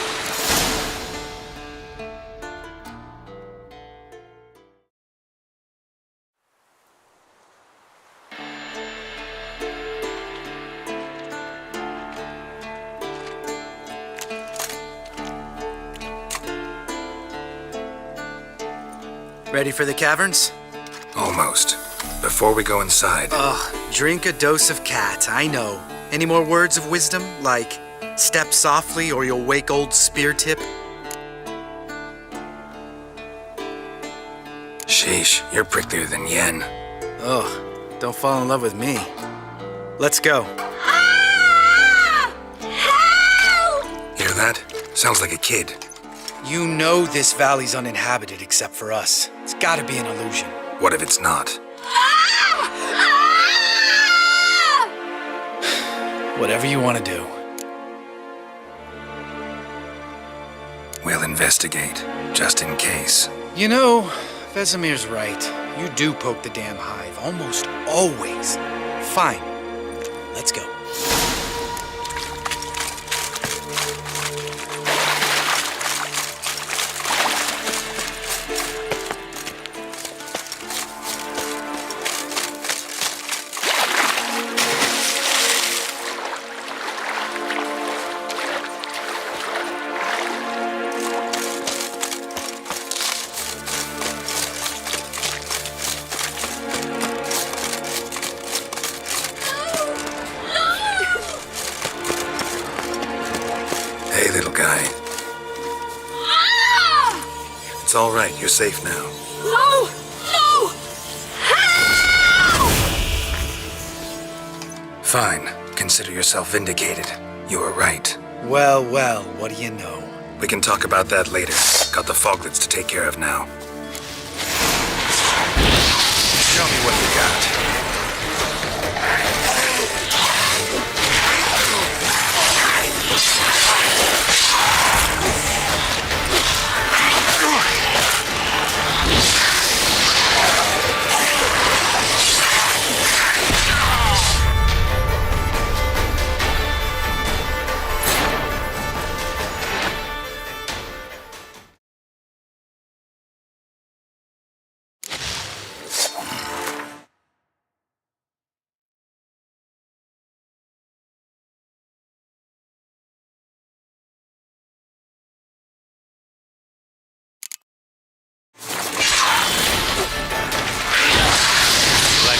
Ready for the caverns? Almost. Before we go inside, Ugh, drink a dose of cat, I know. Any more words of wisdom, like step softly or you'll wake old spear tip? sheesh, you're pricklier than Yen. Ugh, don't fall in love with me. Let's go. Hear that? Sounds like a kid. You know this valley's uninhabited except for us. It's gotta be an illusion. What if it's not? Whatever you want to do. We'll investigate, just in case. You know, Vesemir's right. You do poke the damn hive, almost always. Fine. Let's go. Hey, little guy. It's all right. You're safe now. No! No! Fine. Consider yourself vindicated. You were right. Well, well, what do you know? We can talk about that later. Got the foglets to take care of now. Show me what you got.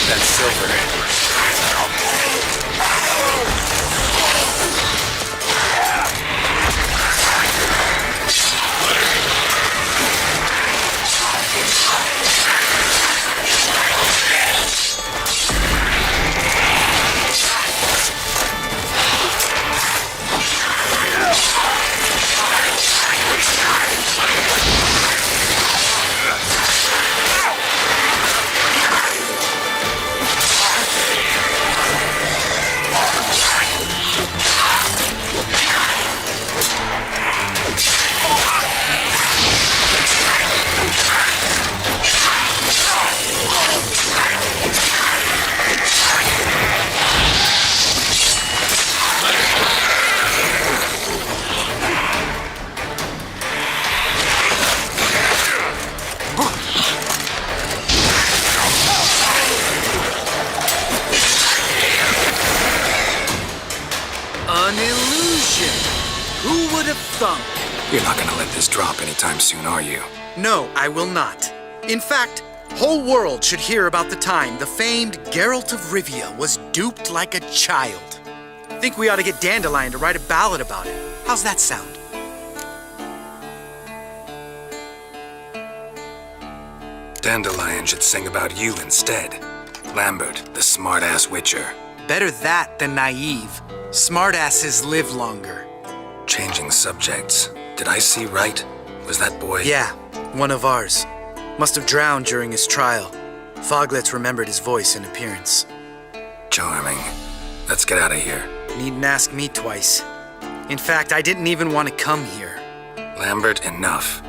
That silver. An illusion! Who would have thunk? You're not gonna let this drop anytime soon, are you? No, I will not. In fact, whole world should hear about the time the famed Geralt of Rivia was duped like a child. Think we ought to get Dandelion to write a ballad about it. How's that sound? Dandelion should sing about you instead. Lambert, the smart-ass witcher. Better that than naive. Smartasses live longer. Changing subjects. Did I see right? Was that boy? Yeah, one of ours. Must have drowned during his trial. Foglets remembered his voice and appearance. Charming. Let's get out of here. Needn't ask me twice. In fact, I didn't even want to come here. Lambert, enough.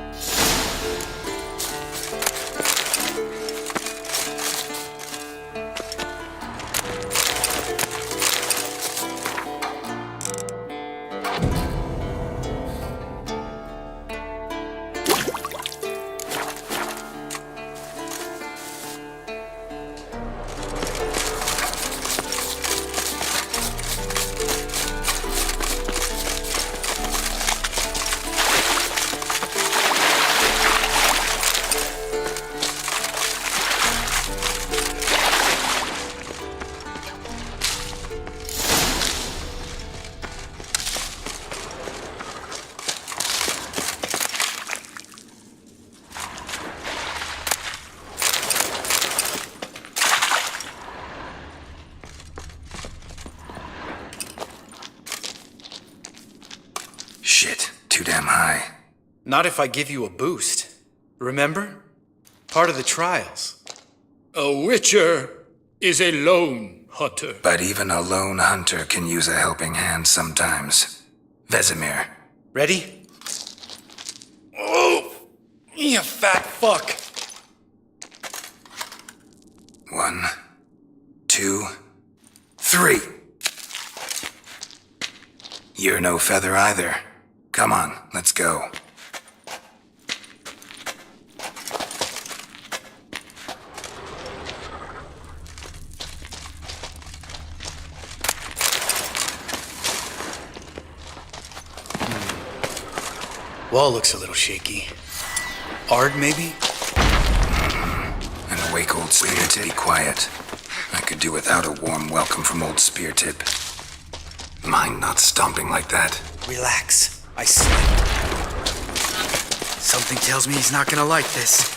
Shit, too damn high. Not if I give you a boost. Remember? Part of the trials. A witcher is a lone hunter. But even a lone hunter can use a helping hand sometimes. Vesemir. Ready? Oh! You fat fuck! 1, 2, 3. You're no feather either. Come on, let's go. Wall looks a little shaky. Ard, maybe? And wake old Speartip. Be quiet. I could do without a warm welcome from old Speartip. Mind not stomping like that. Relax. I sleep. Something tells me he's not gonna like this.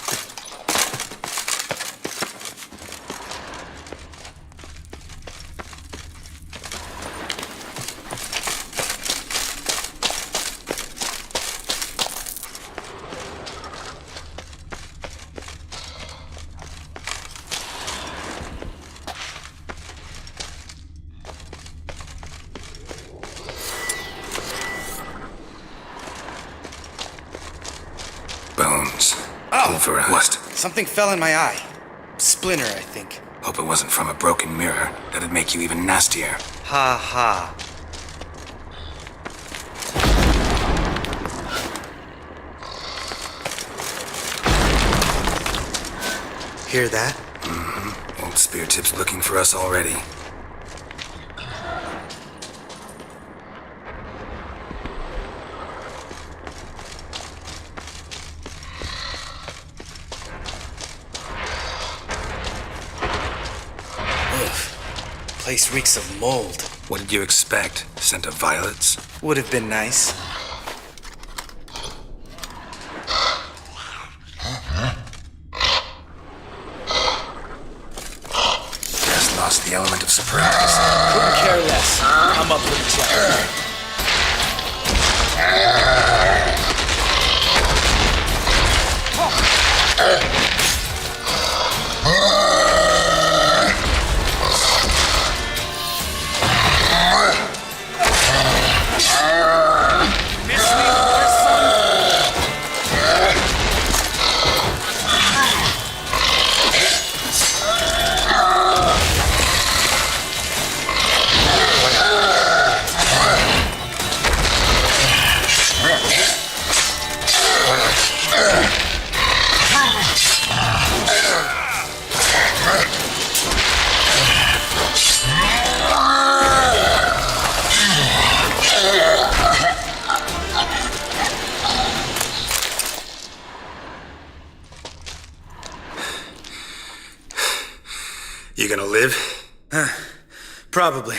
Bones. Oh! Pulverized. Something fell in my eye. Splinter, I think. Hope it wasn't from a broken mirror. That'd make you even nastier. Ha ha. Hear that? Mm-hmm. Old Speartip's looking for us already. Place reeks of mold. What did you expect? Scent of violets? Would have been nice. Just lost the element of surprise. Couldn't care less. I'm up for the challenge. You gonna live? Probably.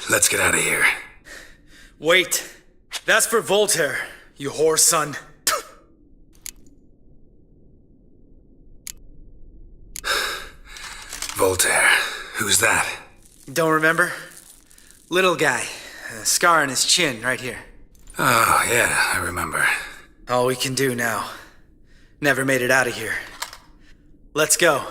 Let's get out of here. Wait. That's for Voltaire, you whore son. Voltaire. Who's that? Don't remember? Little guy. A scar on his chin, right here. Oh, yeah, I remember. All we can do now. Never made it out of here. Let's go.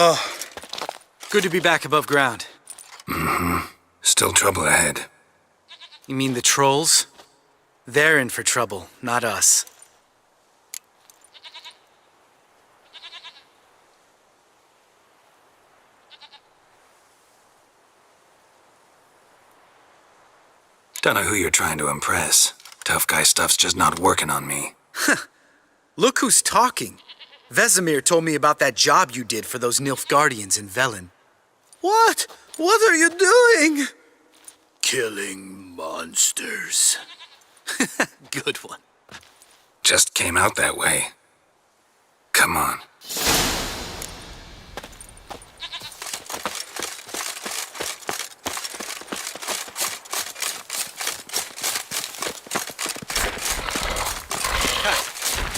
Oh, good to be back above ground. Mm-hmm. Still trouble ahead. You mean the trolls? They're in for trouble, not us. Don't know who you're trying to impress. Tough guy stuff's just not working on me. Look who's talking. Vesemir told me about that job you did for those Nilfgaardians in Velen. What? What are you doing? Killing monsters. Good one. Just came out that way. Come on.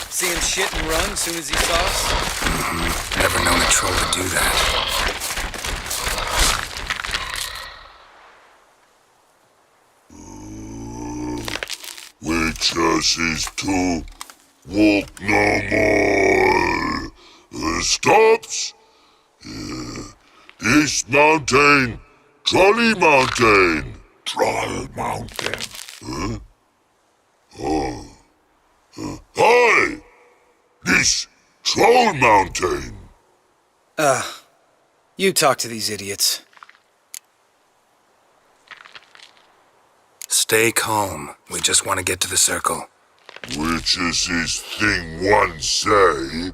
See him shit and run soon as he saw us? Mm-hmm. Never known a troll to do that. Witches is to walk no more. Stops. East Mountain, Trolley Mountain. Troll Mountain. Huh? Oh. Hi! This Troll Mountain. You talk to these idiots. Stay calm. We just want to get to the circle. Witches is thing one say,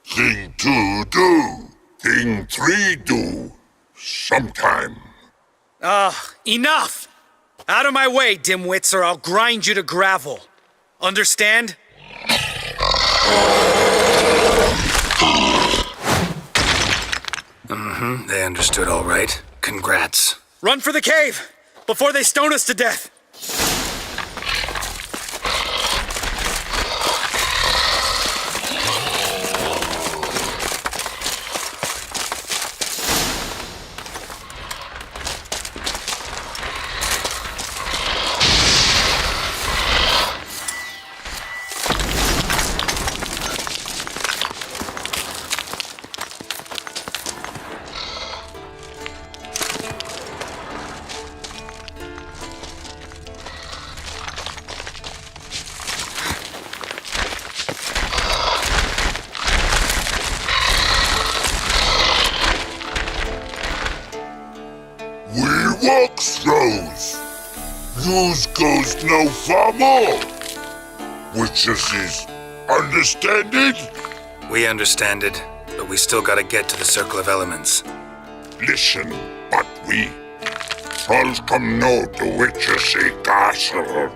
thing two do, thing three do, sometime. Enough! Out of my way, dimwits, or I'll grind you to gravel. Understand? Mm-hmm. They understood all right. Congrats. Run for the cave! Before they stone us to death! Walk throws. Yous goes no far more. Witches is understand it? We understand it, but we still gotta get to the Circle of Elements. Listen, but we trolls come know the witches is castle.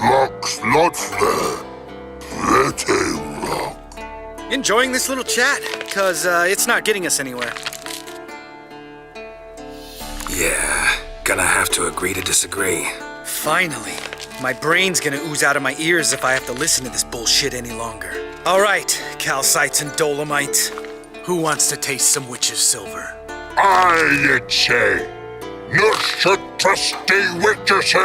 Rocks not fair. Pretty rock. Enjoying this little chat, cause it's not getting us anywhere. Yeah, gonna have to agree to disagree. Finally. My brain's gonna ooze out of my ears if I have to listen to this bullshit any longer. Alright, calcites and dolomites. Who wants to taste some witch's silver? I'd say. No should trusty witches.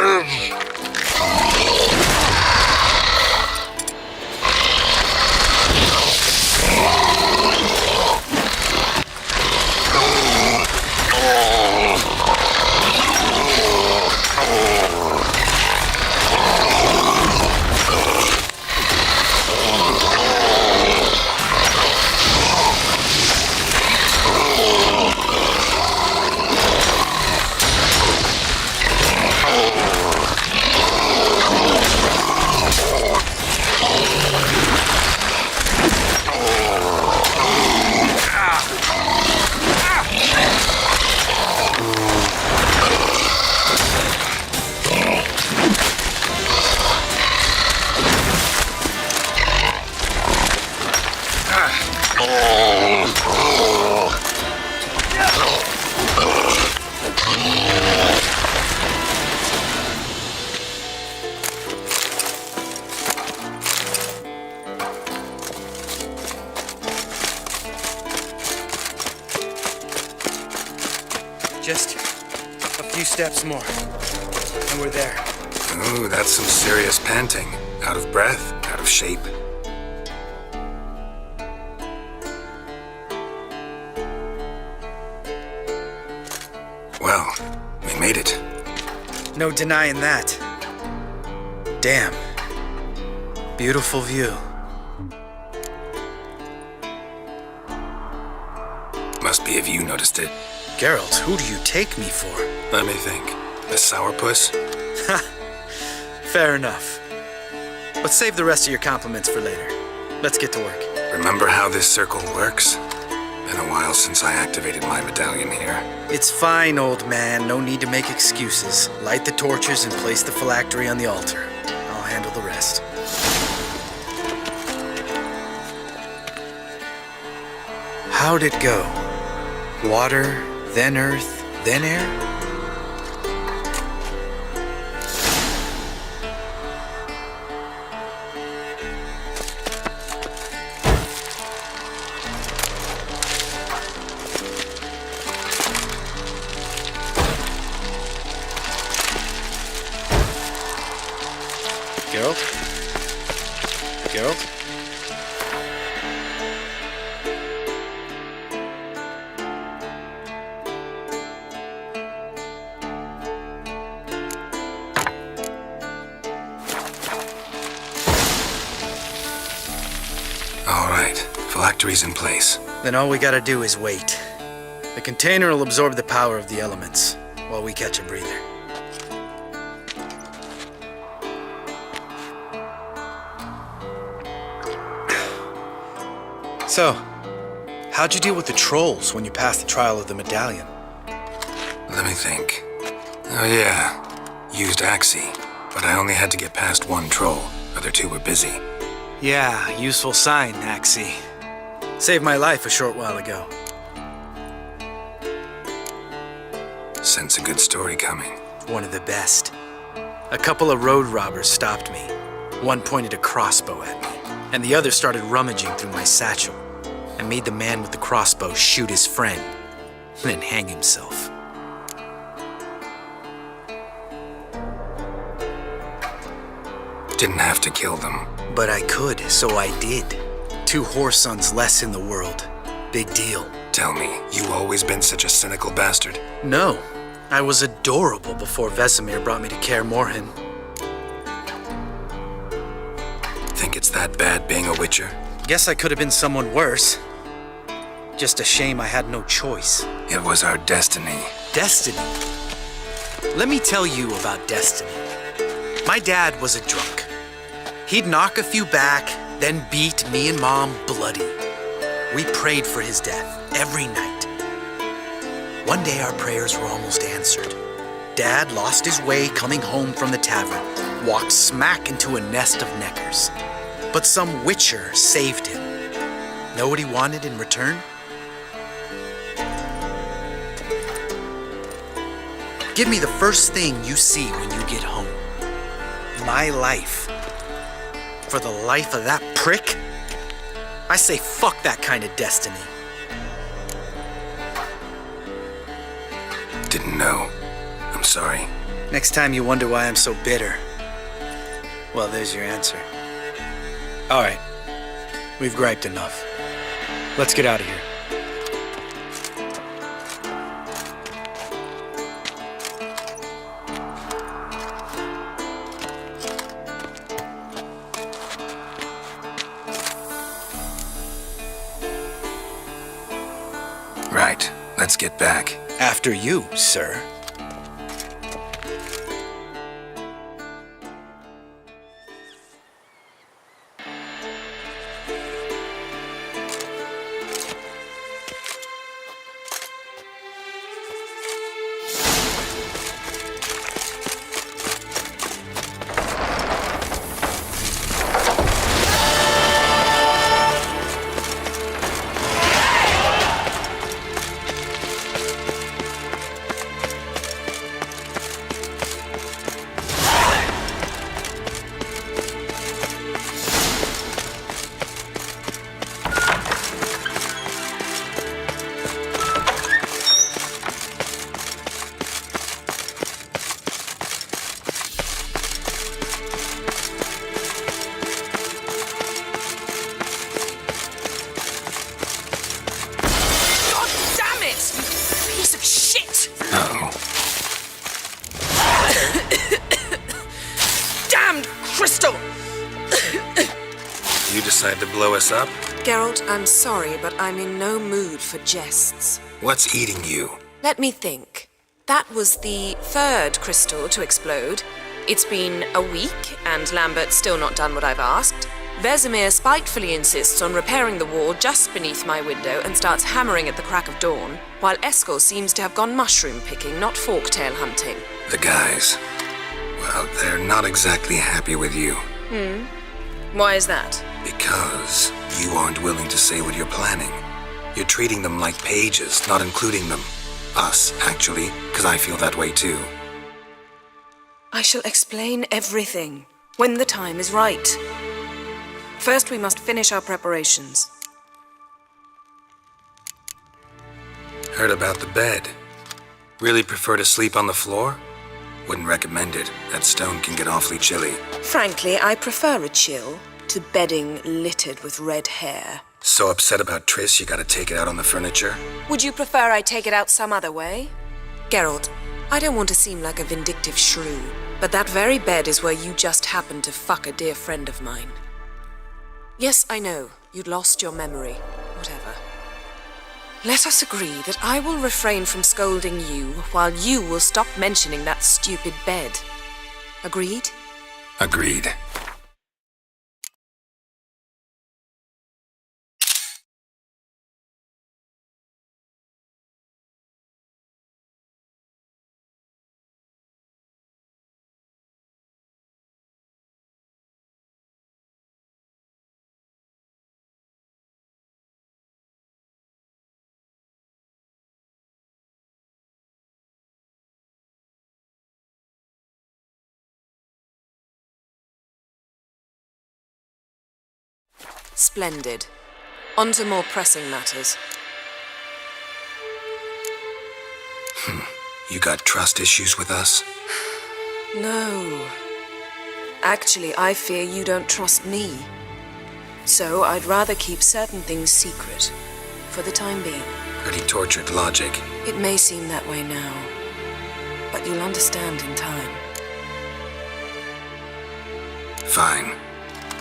Just a few steps more, and we're there. Ooh, that's some serious panting. Out of breath, out of shape. made it. No denying that. Damn. Beautiful view. Must be if you noticed it. Geralt, who do you take me for? Let me think. The sourpuss? Fair enough. But save the rest of your compliments for later. Let's get to work. Remember how this circle works? Been a while since I activated my medallion here. It's fine, old man. No need to make excuses. Light the torches and place the phylactery on the altar. I'll handle the rest. How'd it go? Water, then earth, then air? Geralt? Geralt? All right, phylactery's in place. Then all we gotta do is wait. The container will absorb the power of the elements, while we catch a breather. So, how'd you deal with the trolls when you passed the trial of the medallion? Let me think. Oh yeah, used Axii, but I only had to get past one troll. Other two were busy. Yeah, useful sign, Axii. Saved my life a short while ago. Sense a good story coming. One of the best. A couple of road robbers stopped me. One pointed a crossbow at me, and the other started rummaging through my satchel. I made the man with the crossbow shoot his friend, then hang himself. Didn't have to kill them. But I could, so I did. 2 whoresons less in the world. Big deal. Tell me, you always been such a cynical bastard? No, I was adorable before Vesemir brought me to Kaer Morhen. Think it's that bad being a witcher? Guess I could have been someone worse. Just a shame I had no choice. It was our destiny. Destiny? Let me tell you about destiny. My dad was a drunk. He'd knock a few back, then beat me and Mom bloody. We prayed for his death every night. One day our prayers were almost answered. Dad lost his way coming home from the tavern, walked smack into a nest of neckers. But some witcher saved him. Know what he wanted in return? Give me the first thing you see when you get home. My life. For the life of that prick? I say fuck that kind of destiny. Didn't know. I'm sorry. Next time you wonder why I'm so bitter, well, there's your answer. All right, we've griped enough. Let's get out of here. Right, let's get back. After you, sir. decide to blow us up? Geralt, I'm sorry, but I'm in no mood for jests. What's eating you? Let me think. That was the third crystal to explode. It's been a week, and Lambert's still not done what I've asked. Vesemir spitefully insists on repairing the wall just beneath my window and starts hammering at the crack of dawn, while Eskel seems to have gone mushroom picking, not forktail hunting. The guys. Well, they're not exactly happy with you. Why is that? Because you aren't willing to say what you're planning. You're treating them like pages, not including them. Us, actually, because I feel that way too. I shall explain everything when the time is right. First, we must finish our preparations. Heard about the bed. Really prefer to sleep on the floor? Wouldn't recommend it. That stone can get awfully chilly. Frankly, I prefer a chill to bedding littered with red hair. So upset about Triss, you gotta take it out on the furniture? Would you prefer I take it out some other way? Geralt, I don't want to seem like a vindictive shrew, but that very bed is where you just happened to fuck a dear friend of mine. Yes, I know, you'd lost your memory. Whatever. Let us agree that I will refrain from scolding you while you will stop mentioning that stupid bed. Agreed? Agreed. Splendid. On to more pressing matters. You got trust issues with us? No. Actually, I fear you don't trust me. So I'd rather keep certain things secret, for the time being. Pretty tortured logic. It may seem that way now, but you'll understand in time. Fine.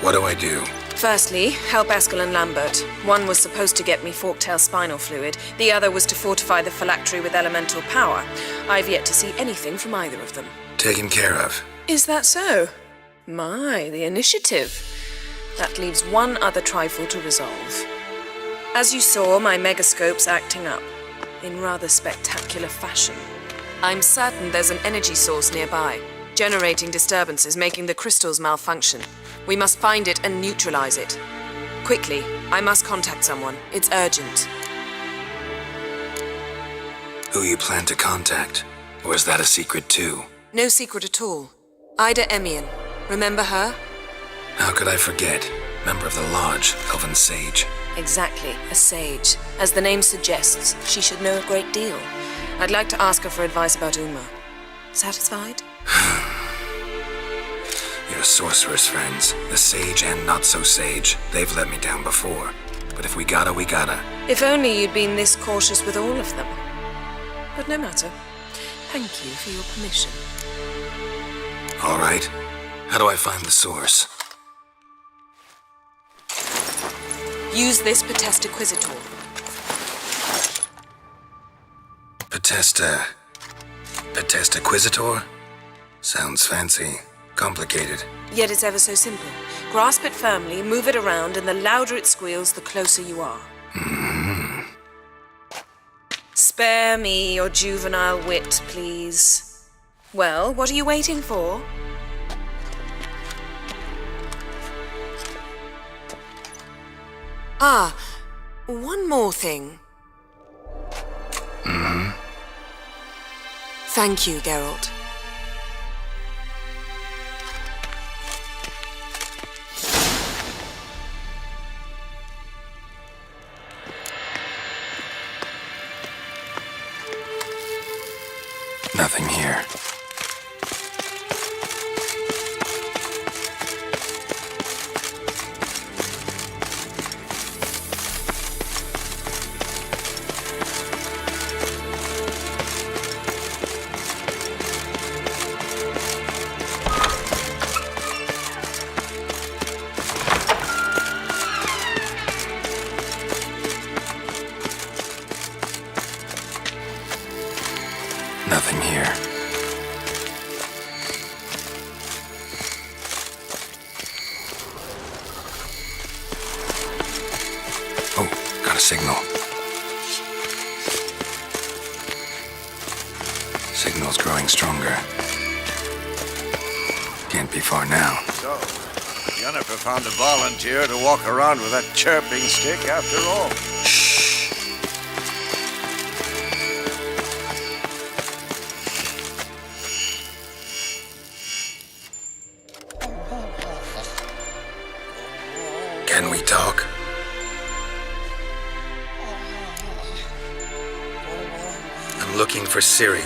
What do I do? Firstly, help Eskel and Lambert. One was supposed to get me forktail spinal fluid, the other was to fortify the phylactery with elemental power. I've yet to see anything from either of them. Taken care of. Is that so? My, the initiative. That leaves one other trifle to resolve. As you saw, my megascope's acting up, in rather spectacular fashion. I'm certain there's an energy source nearby, generating disturbances, making the crystals malfunction. We must find it and neutralize it. Quickly, I must contact someone. It's urgent. Who you plan to contact? Or is that a secret too? No secret at all. Ida Emian. Remember her? How could I forget? Member of the Lodge, Elven Sage. Exactly, a sage. As the name suggests, she should know a great deal. I'd like to ask her for advice about Uma. Satisfied? Your sorceress friends, the sage and not-so-sage, they've let me down before. But if we gotta, we gotta. If only you'd been this cautious with all of them. But no matter. Thank you for your permission. All right. How do I find the source? Use this Potestaquisitor. Potestaquisitor? Sounds fancy. Complicated. Yet it's ever so simple. Grasp it firmly, move it around, and the louder it squeals, the closer you are. Spare me your juvenile wit, please. Well, what are you waiting for? Ah, one more thing. Thank you, Geralt. Nothing here. signal. Signal's growing stronger. Can't be far now. So, Jennifer found a volunteer to walk around with that chirping stick after all. Can we talk? I'm looking for Ciri.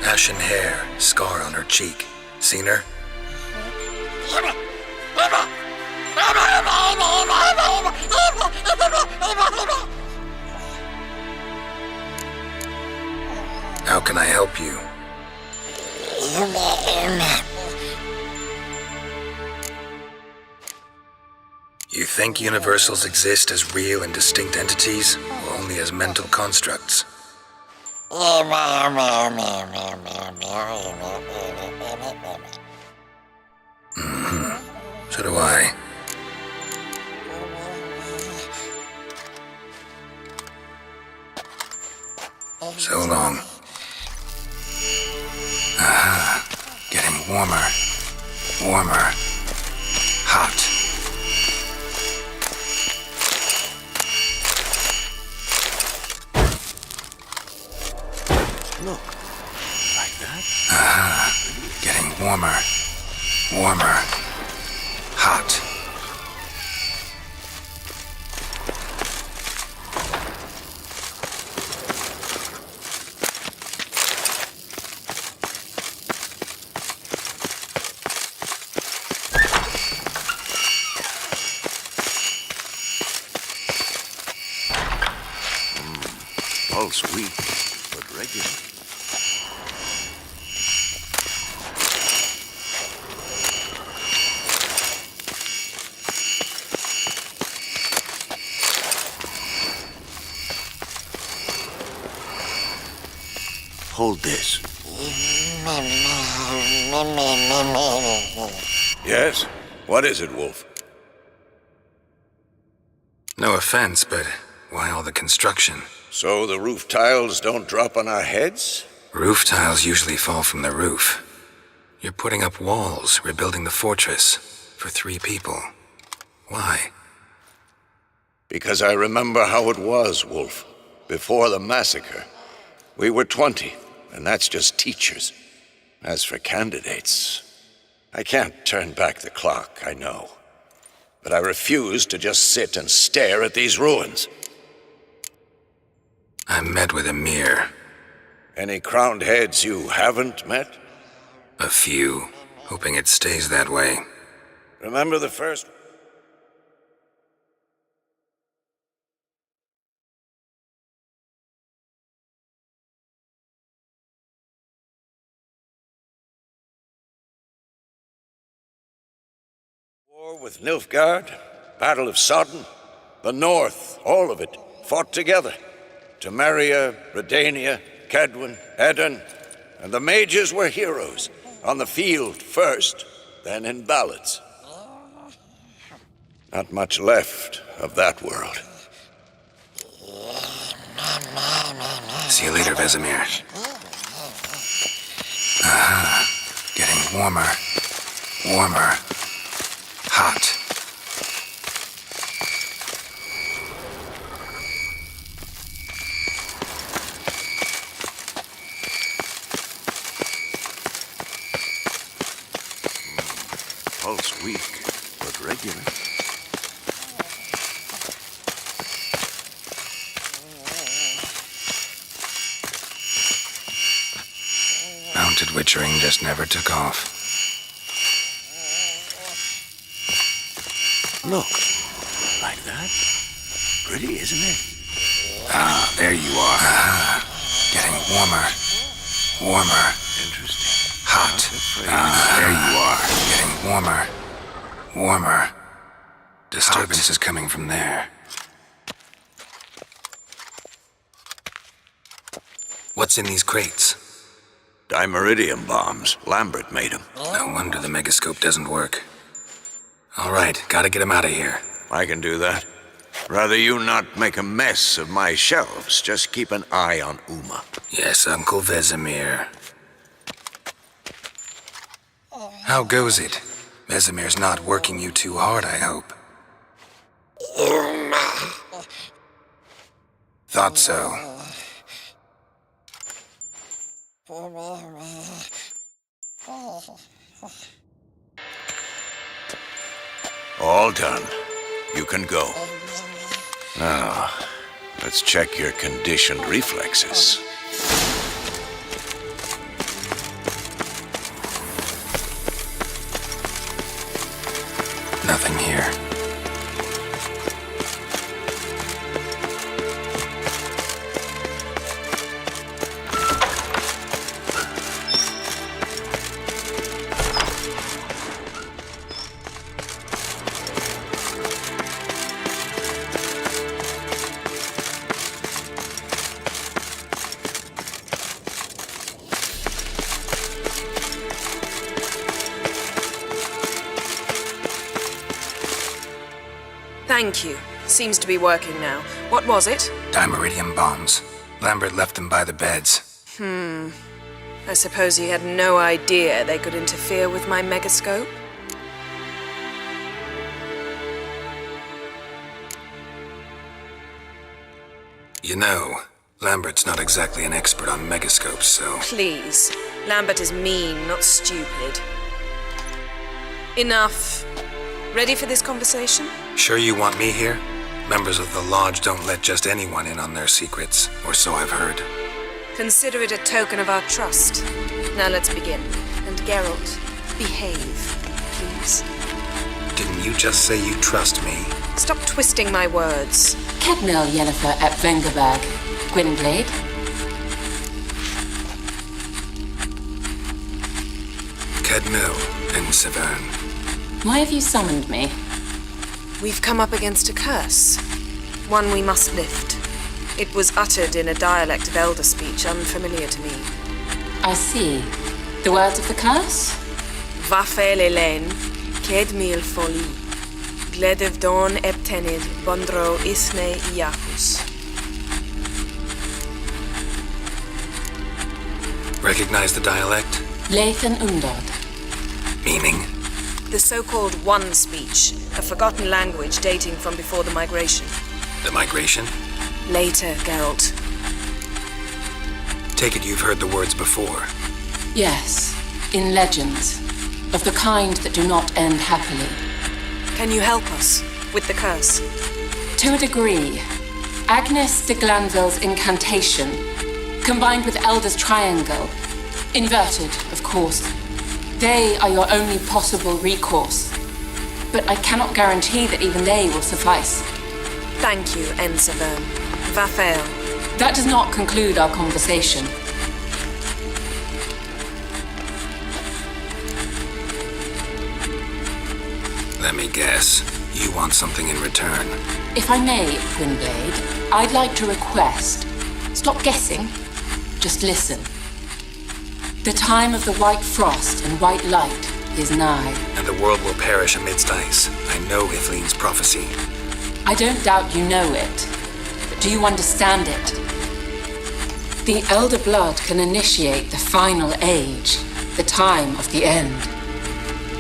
Ashen hair, scar on her cheek. Seen her? How can I help you? You think universals exist as real and distinct entities, or only as mental constructs? So do I. So long. Aha. Getting warmer. Warmer. Hot. Look. Like that? Aha. Getting warmer. Warmer. Hot. Pulse weak, but regular. Hold this. Yes? What is it, Wolf? No offense, but why all the construction? So the roof tiles don't drop on our heads? Roof tiles usually fall from the roof. You're putting up walls, rebuilding the fortress, for 3 people. Why? Because I remember how it was, Wolf. Before the massacre. We were 20, and that's just teachers. As for candidates, I can't turn back the clock, I know. But I refuse to just sit and stare at these ruins. I met with Emir. Any crowned heads you haven't met? A few, hoping it stays that way. Remember the first? War with Nilfgaard, Battle of Sodden, the North, all of it, fought together. Temeria, Redania, Kedwen, Edirn, and the mages were heroes. On the field first, then in ballads. Not much left of that world. See you later, Vesemir. Aha. Getting warmer. Warmer. Hot. Pulse weak, but regular. Mounted witchering just never took off. Look, like that? Pretty, isn't it? Ah, there you are. Ah, getting warmer. Warmer. Interesting. Hot. Ah, there you are. Getting warmer. Warmer. Disturbance is coming from there. What's in these crates? Dimeridium bombs. Lambert made them. No wonder the megascope doesn't work. All right, gotta get him out of here. I can do that. Rather you not make a mess of my shelves. Just keep an eye on Uma. Yes, Uncle Vesemir. How goes it? Vesemir's not working you too hard, I hope. Thought so. All done. You can go. Now, let's check your conditioned reflexes. Nothing here. Thank you. Seems to be working now. What was it? Dimeridium bombs. Lambert left them by the beds. I suppose he had no idea they could interfere with my megascope? You know, Lambert's not exactly an expert on megascopes, so... Please. Lambert is mean, not stupid. Enough. Ready for this conversation? Sure you want me here? Members of the Lodge don't let just anyone in on their secrets, or so I've heard. Consider it a token of our trust. Now let's begin. And Geralt, behave, please. Didn't you just say you trust me? Stop twisting my words. Cadmel Yennefer at Vengerberg. Gwynblade. Cadmel and Severn. Why have you summoned me? We've come up against a curse. One we must lift. It was uttered in a dialect of Elder speech unfamiliar to me. I see. The words of the curse? Vafe Lelen, Ked mil foli. Gledev don eptenid, bondro isne iacus. Recognize the dialect? Lathan Undod. Meaning? The so-called One speech, a forgotten language dating from before the migration. The migration? Later, Geralt. Take it you've heard the words before. Yes, in legends. Of the kind that do not end happily. Can you help us with the curse? To a degree. Agnes de Glanville's incantation, combined with Elder's triangle, inverted, of course. They are your only possible recourse. But I cannot guarantee that even they will suffice. Thank you, Ensevern. Vafael. That does not conclude our conversation. Let me guess. You want something in return. If I may, Gwynblade, I'd like to request. Stop guessing. Just listen. The time of the white frost and white light is nigh. And the world will perish amidst ice. I know Ithleen's prophecy. I don't doubt you know it. But do you understand it? The Elder Blood can initiate the final age, the time of the end.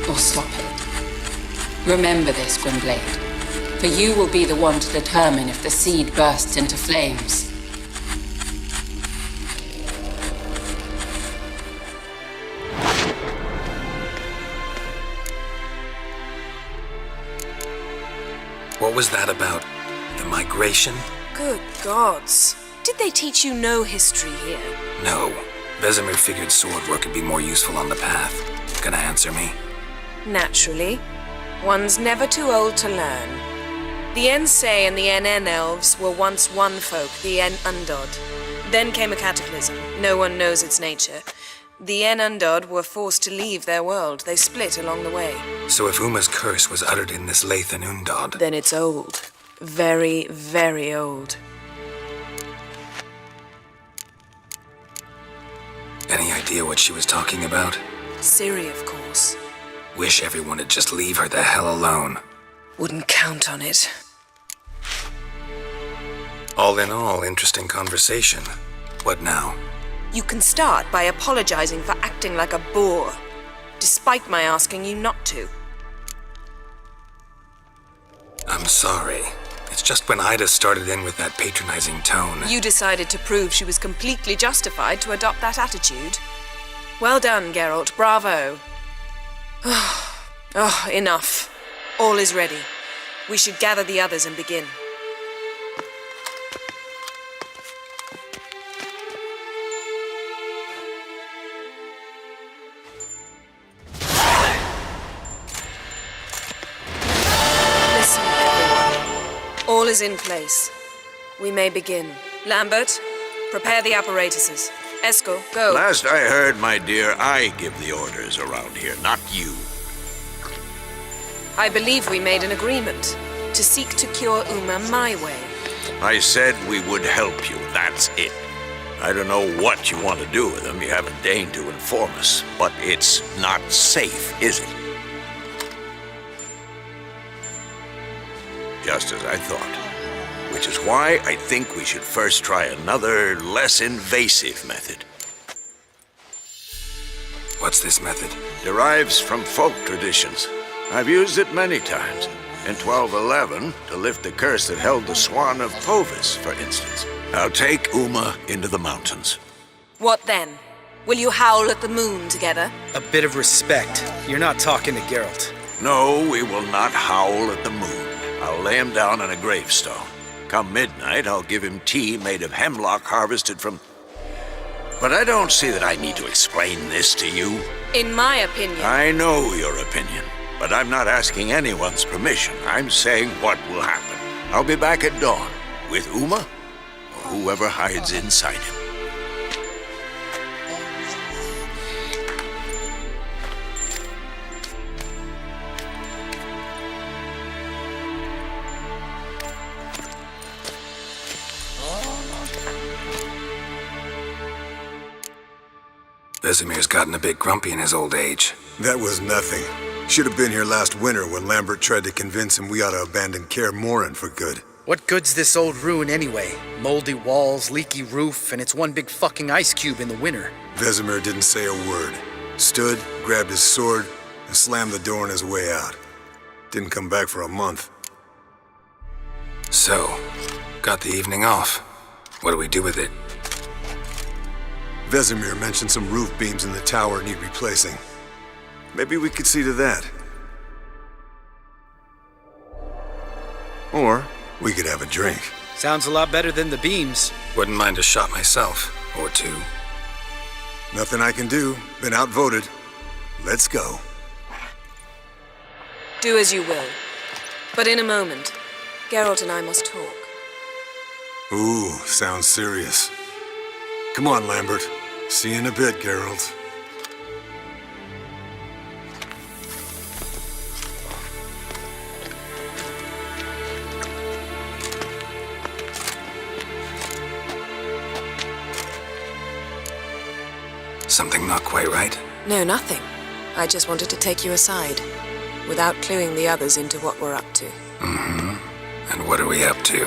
Or stop it. Remember this, Gwynblade. For you will be the one to determine if the seed bursts into flames. What was that about? The migration? Good gods. Did they teach you no history here? No. Vesemir figured sword work would be more useful on the path. Gonna answer me? Naturally. One's never too old to learn. The Ensei and the NN elves were once one folk, the En Undod. Then came a cataclysm. No one knows its nature. The En Undod were forced to leave their world. They split along the way. So if Uma's curse was uttered in this Lathan Undod... Then it's old. Very, very old. Any idea what she was talking about? Ciri, of course. Wish everyone would just leave her the hell alone. Wouldn't count on it. All in all, interesting conversation. What now? You can start by apologizing for acting like a boor, despite my asking you not to. I'm sorry. It's just when Ida started in with that patronizing tone. You decided to prove she was completely justified to adopt that attitude. Well done, Geralt. Bravo. Oh, enough. All is ready. We should gather the others and begin. Listen, everyone. All is in place. We may begin. Lambert, prepare the apparatuses. Eskel, go. Last I heard, my dear, I give the orders around here, not you. I believe we made an agreement to seek to cure Uma my way. I said we would help you, that's it. I don't know what you want to do with them, you haven't deigned to inform us, but it's not safe, is it? Just as I thought. Which is why I think we should first try another, less invasive method. What's this method? Derives from folk traditions. I've used it many times. In 1211, to lift the curse that held the Swan of Povis, for instance. I'll take Uma into the mountains. What then? Will you howl at the moon together? A bit of respect. You're not talking to Geralt. No, we will not howl at the moon. I'll lay him down on a gravestone. Come midnight, I'll give him tea made of hemlock harvested from... But I don't see that I need to explain this to you. In my opinion... I know your opinion, but I'm not asking anyone's permission. I'm saying what will happen. I'll be back at dawn, with Uma, or whoever hides inside him. Vesemir's gotten a bit grumpy in his old age. That was nothing. Should have been here last winter when Lambert tried to convince him we ought to abandon Kaer Morhen for good. What good's this old ruin anyway? Moldy walls, leaky roof, and it's one big fucking ice cube in the winter. Vesemir didn't say a word. Stood, grabbed his sword, and slammed the door on his way out. Didn't come back for a month. So, got the evening off. What do we do with it? Vesemir mentioned some roof beams in the tower need replacing. Maybe we could see to that. Or we could have a drink. Sounds a lot better than the beams. Wouldn't mind a shot myself, or two. Nothing I can do. Been outvoted. Let's go. Do as you will. But in a moment, Geralt and I must talk. Ooh, sounds serious. Come on, Lambert. See you in a bit, Geralt. Something not quite right? No, nothing. I just wanted to take you aside, without cluing the others into what we're up to. Mm-hmm. And what are we up to?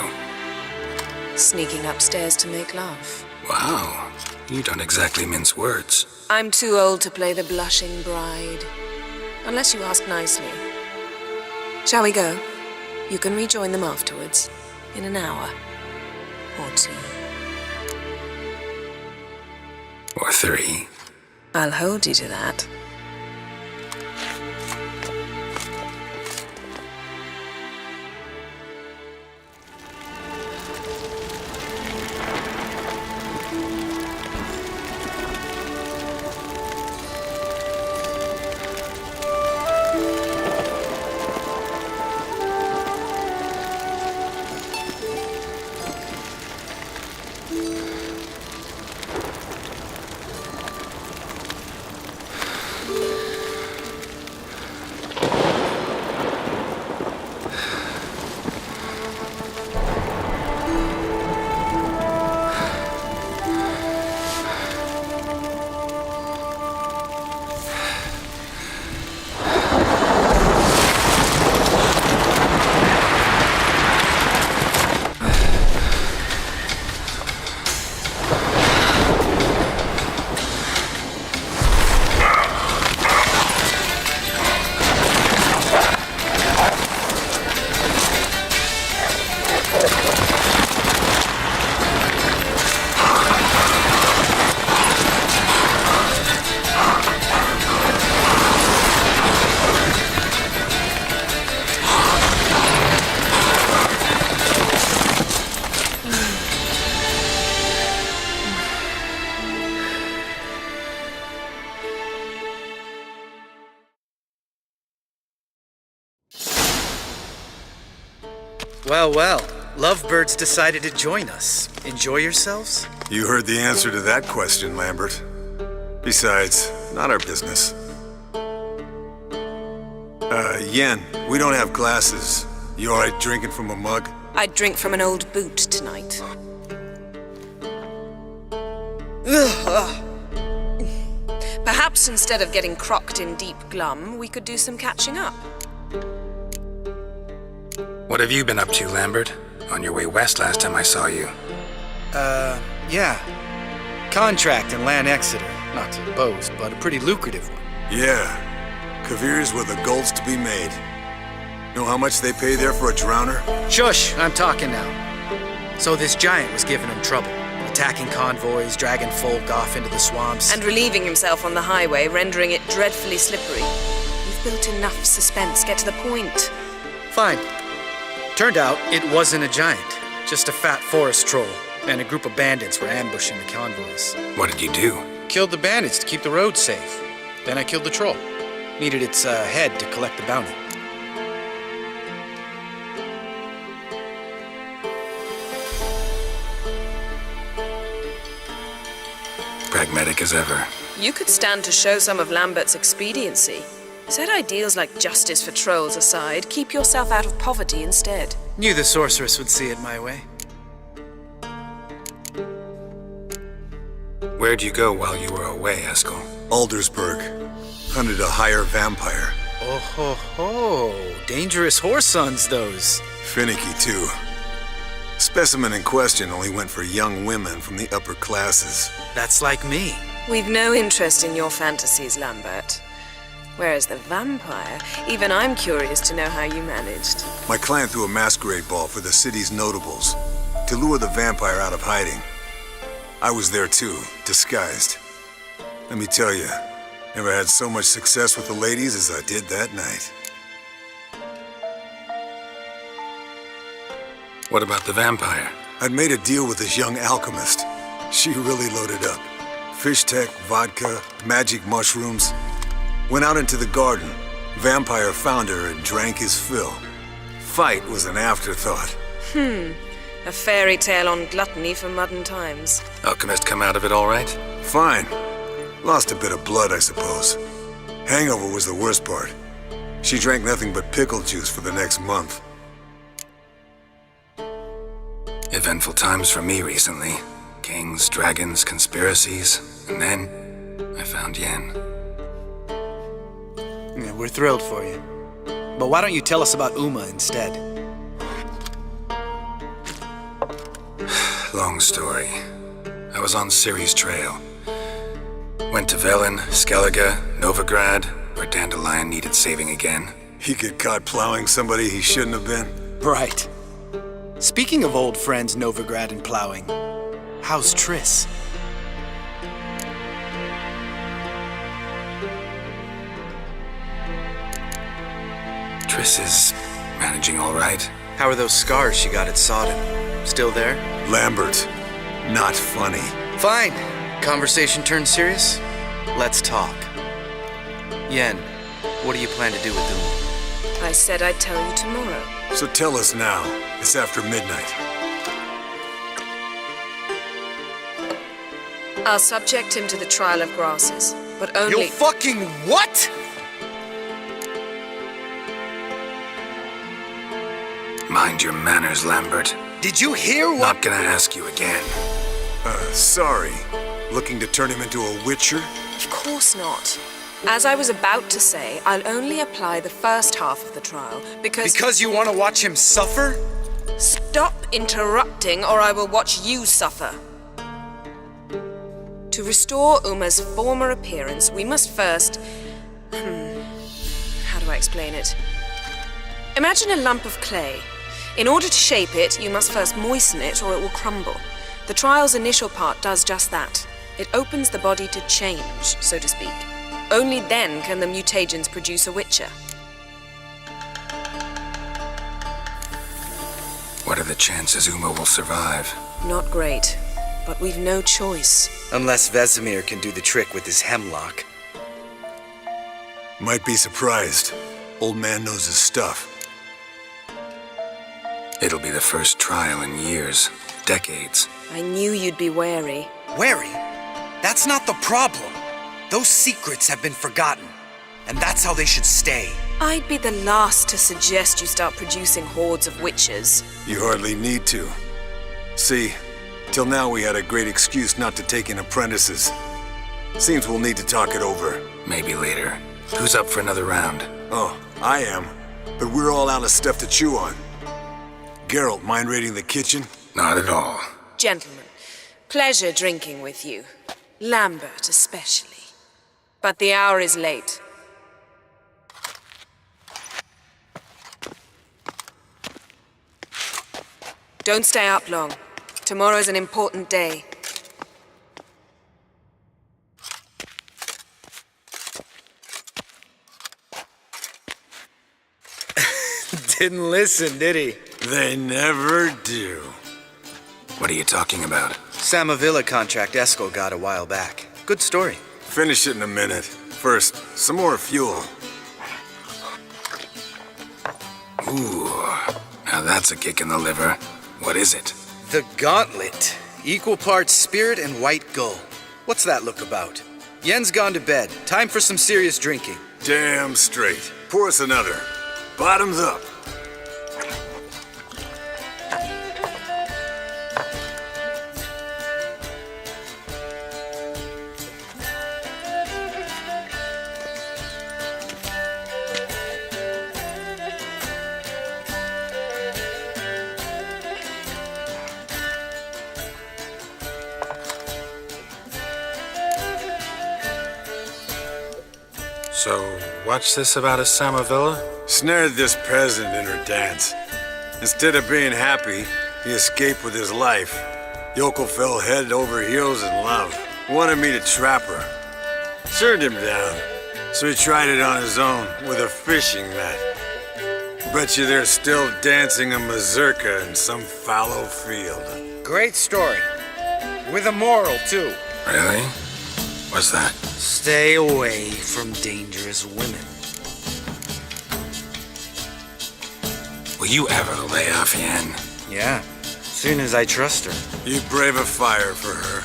Sneaking upstairs to make love. Wow. You don't exactly mince words. I'm too old to play the blushing bride. Unless you ask nicely. Shall we go? You can rejoin them afterwards. In an hour. Or two. Or three. I'll hold you to that. Well, well. Lovebirds decided to join us. Enjoy yourselves? You heard the answer to that question, Lambert. Besides, not our business. Yen, we don't have glasses. You alright drinking from a mug? I'd drink from an old boot tonight. Perhaps instead of getting crocked in deep glum, we could do some catching up. What have you been up to, Lambert? On your way west last time I saw you. Yeah. Contract in Lan Exeter. Not to boast, but a pretty lucrative one. Yeah. Kavir's where the gold's to be made. Know how much they pay there for a drowner? Shush, I'm talking now. So this giant was giving him trouble. Attacking convoys, dragging folk off into the swamps. And relieving himself on the highway, rendering it dreadfully slippery. You've built enough suspense. Get to the point. Fine. Turned out it wasn't a giant. Just a fat forest troll. And a group of bandits were ambushing the convoys. What did you do? Killed the bandits to keep the road safe. Then I killed the troll. Needed its head to collect the bounty. Pragmatic as ever. You could stand to show some of Lambert's expediency. Set ideals like justice for trolls aside, keep yourself out of poverty instead. Knew the sorceress would see it my way. Where'd you go while you were away, Eskel? Aldersburg. Hunted a higher vampire. Oh ho ho. Dangerous whoresons, those. Finicky, too. Specimen in question only went for young women from the upper classes. That's like me. We've no interest in your fantasies, Lambert. Whereas the vampire, even I'm curious to know how you managed. My clan threw a masquerade ball for the city's notables to lure the vampire out of hiding. I was there too, disguised. Let me tell you, never had so much success with the ladies as I did that night. What about the vampire? I'd made a deal with this young alchemist. She really loaded up. Fish tech, vodka, magic mushrooms. Went out into the garden. Vampire found her and drank his fill. Fight was an afterthought. A fairy tale on gluttony for modern times. Alchemist come out of it all right? Fine. Lost a bit of blood, I suppose. Hangover was the worst part. She drank nothing but pickle juice for the next month. Eventful times for me recently. Kings, dragons, conspiracies. And then, I found Yen. Yeah, we're thrilled for you. But why don't you tell us about Uma instead? Long story. I was on Ciri's trail. Went to Velen, Skellige, Novigrad, where Dandelion needed saving again. He get caught plowing somebody he shouldn't have been. Right. Speaking of old friends Novigrad and plowing, how's Triss? Triss is managing all right. How are those scars she got at Sodden? Still there? Lambert, not funny. Fine. Conversation turned serious? Let's talk. Yen, what do you plan to do with Uma? I said I'd tell you tomorrow. So tell us now. It's after midnight. I'll subject him to the trial of grasses, but only— You fucking what?! Mind your manners, Lambert. Did you hear what— Not gonna ask you again. Sorry. Looking to turn him into a witcher? Of course not. As I was about to say, I'll only apply the first half of the trial, because— Because you want to watch him suffer? Stop interrupting, or I will watch you suffer. To restore Uma's former appearance, we must first— how do I explain it? Imagine a lump of clay. In order to shape it, you must first moisten it, or it will crumble. The trial's initial part does just that. It opens the body to change, so to speak. Only then can the mutagens produce a witcher. What are the chances Uma will survive? Not great, but we've no choice. Unless Vesemir can do the trick with his hemlock. Might be surprised. Old man knows his stuff. It'll be the first trial in years, decades. I knew you'd be wary. Wary? That's not the problem. Those secrets have been forgotten, and that's how they should stay. I'd be the last to suggest you start producing hordes of witches. You hardly need to. See, till now we had a great excuse not to take in apprentices. Seems we'll need to talk it over. Maybe later. Who's up for another round? Oh, I am. But we're all out of stuff to chew on. Geralt, mind raiding the kitchen? Not at all. Gentlemen, pleasure drinking with you. Lambert especially. But the hour is late. Don't stay up long. Tomorrow's an important day. Didn't listen, did he? They never do. What are you talking about? Samavilla contract Eskel got a while back. Good story. Finish it in a minute. First, some more fuel. Ooh, now that's a kick in the liver. What is it? The Gauntlet. Equal parts spirit and white gull. What's that look about? Yen's gone to bed. Time for some serious drinking. Damn straight. Pour us another. Bottoms up. So, what's this about a Samavilla? Snared this peasant in her dance. Instead of being happy, he escaped with his life. Yokel fell head over heels in love. Wanted me to trap her. Turned him down. So he tried it on his own with a fishing net. Bet you they're still dancing a mazurka in some fallow field. Great story. With a moral, too. Really? What's that? Stay away from dangerous women. Will you ever lay off Yen? Yeah, soon as I trust her. You brave a fire for her,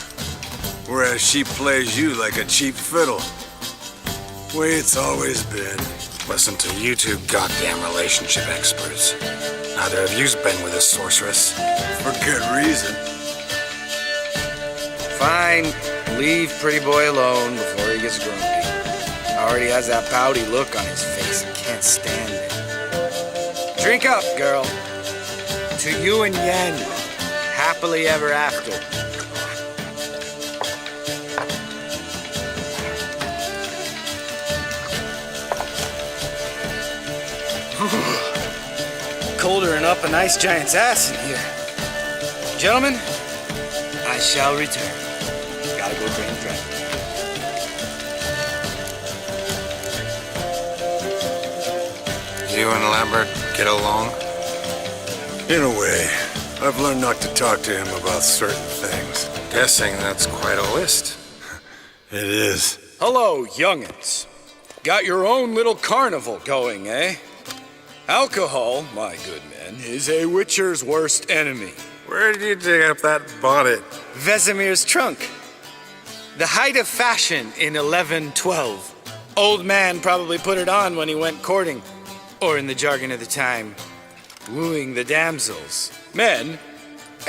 whereas she plays you like a cheap fiddle. Way it's always been. Listen to you two goddamn relationship experts. Neither of you's been with a sorceress. For good reason. Fine. Leave pretty boy alone before he gets grumpy. Already has that pouty look on his face and can't stand it. Drink up, girl. To you and Yen. Happily ever after. Colder and up a nice giant's ass in here. Gentlemen, I shall return. Gotta go drain the dragon. You and Lambert get along? In a way. I've learned not to talk to him about certain things. Guessing that's quite a list. It is. Hello, young'uns. Got your own little carnival going, eh? Alcohol, my good men, is a witcher's worst enemy. Where did you dig up that bonnet? Vesemir's trunk. The height of fashion in 1112. Old man probably put it on when he went courting. Or in the jargon of the time, wooing the damsels. Men,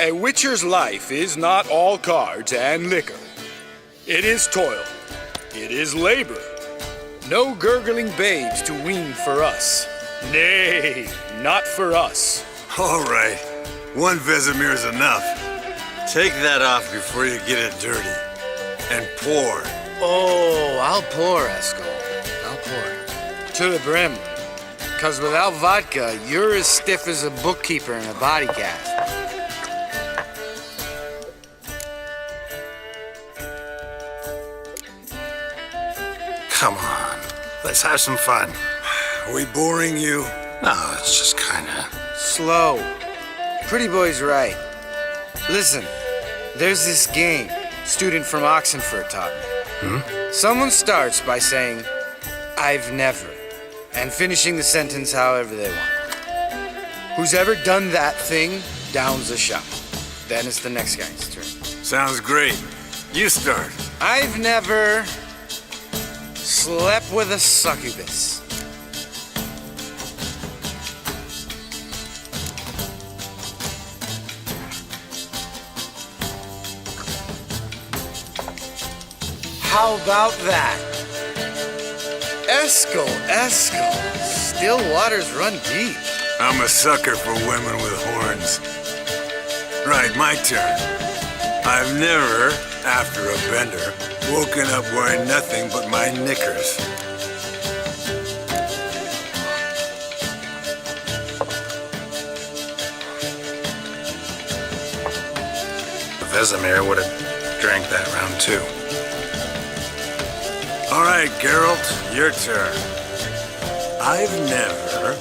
a witcher's life is not all cards and liquor. It is toil. It is labor. No gurgling babes to wean for us. Nay, not for us. All right. One Vesemir's enough. Take that off before you get it dirty. And pour. Oh, I'll pour, Eskel. I'll pour. To the brim. Because without vodka, you're as stiff as a bookkeeper in a body cast. Come on. Let's have some fun. Are we boring you? No, it's just kinda... Slow. Pretty boy's right. Listen, there's this game student from Oxenford taught me. Someone starts by saying, "I've never," and finishing the sentence however they want. Who's ever done that thing downs the shot. Then it's the next guy's turn. Sounds great. You start. I've never slept with a succubus. How about that? Eskel. Still waters run deep. I'm a sucker for women with horns. Right, my turn. I've never, after a bender, woken up wearing nothing but my knickers. Vesemir would have drank that round too. All right, Geralt, your turn. I've never...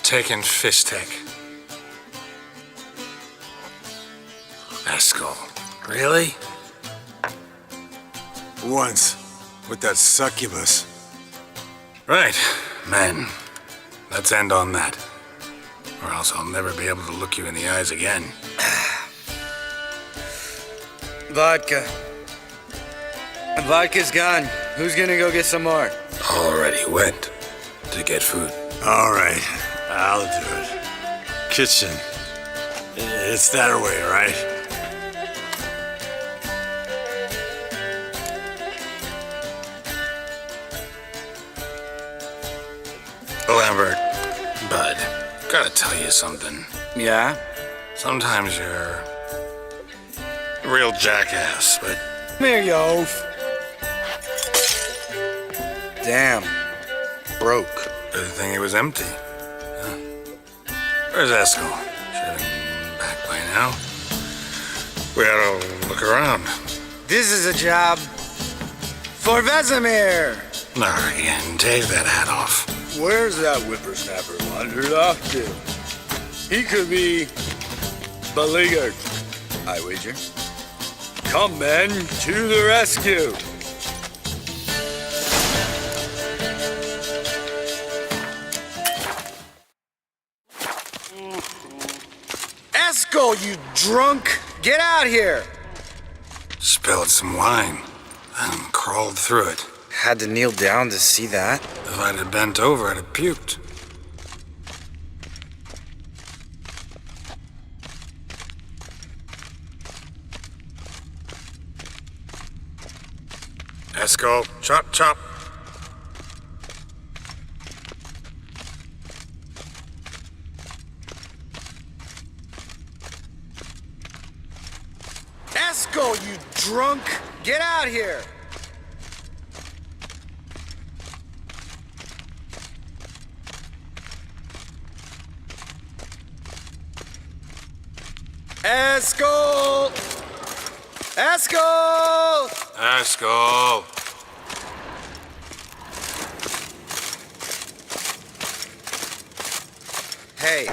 taken Fishtech. Eskel. Really? Once, with that succubus. Right, men. Let's end on that. Or else I'll never be able to look you in the eyes again. Vodka. Vodka's gone. Who's gonna go get some more? Already went to get food. All right, I'll do it. Kitchen. It's that way, right? Lambert, bud, gotta tell you something. Yeah? Sometimes you're a real jackass, but... Here, you oaf. Damn. Broke. Good thing it was empty. Huh? Where's Eskel? Should have been back by now. We ought to look around. This is a job for Vesemir. Again, take that hat off. Where's that whippersnapper wandered off to? He could be beleaguered, I wager. Come, men, to the rescue! Eskel, you drunk! Get out here! Spilled some wine and crawled through it. Had to kneel down to see that. If I'd have bent over, I'd have puked. Eskel, chop, chop. Eskel, you drunk! Get out here! Eskel! Eskel! Eskel! Hey,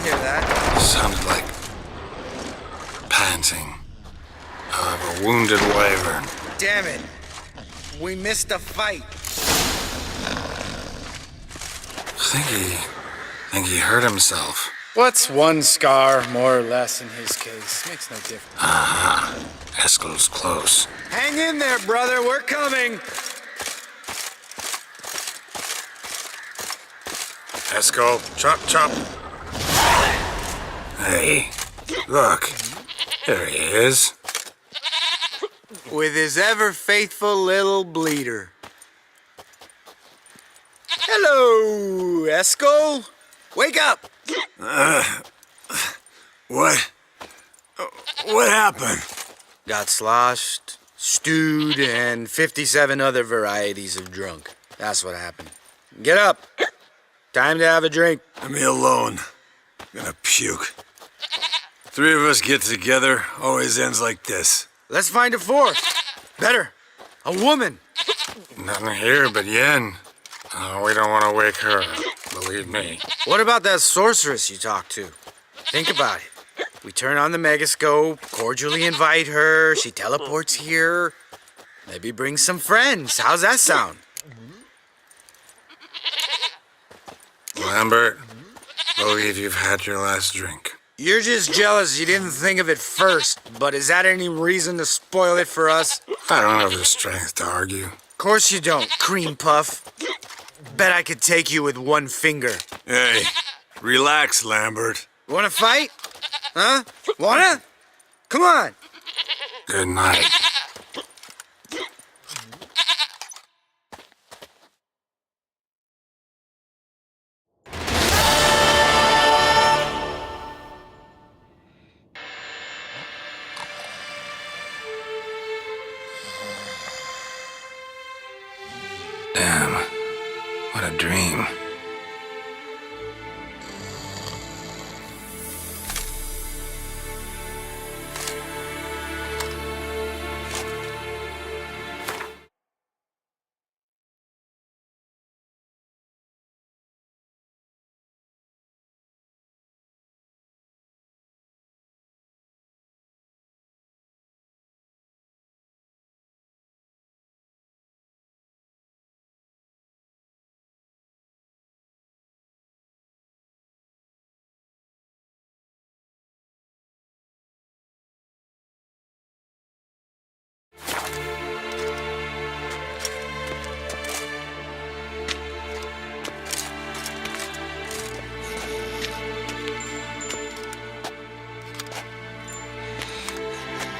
hear that? Sounded like panting of a wounded wyvern. Damn it! We missed a fight. Think he hurt himself. What's one scar, more or less, in his case? Makes no difference. Aha. Eskel's close. Hang in there, brother. We're coming. Eskel, chop, chop. Hey, look. There he is. With his ever-faithful little bleeder. Hello, Eskel. Wake up. What? What happened? Got sloshed, stewed, and 57 other varieties of drunk. That's what happened. Get up. Time to have a drink. Leave me alone. I'm gonna puke. Three of us get together, always ends like this. Let's find a fourth. Better. A woman. Nothing here but Yen. Oh, we don't want to wake her, believe me. What about that sorceress you talked to? Think about it. We turn on the megascope, cordially invite her, she teleports here. Maybe bring some friends. How's that sound? Lambert, believe you've had your last drink. You're just jealous you didn't think of it first, but is that any reason to spoil it for us? I don't have the strength to argue. Of course you don't, cream puff. Bet I could take you with one finger. Hey, relax, Lambert. Wanna fight? Huh? Wanna? Come on. Good night. Damn, what a dream.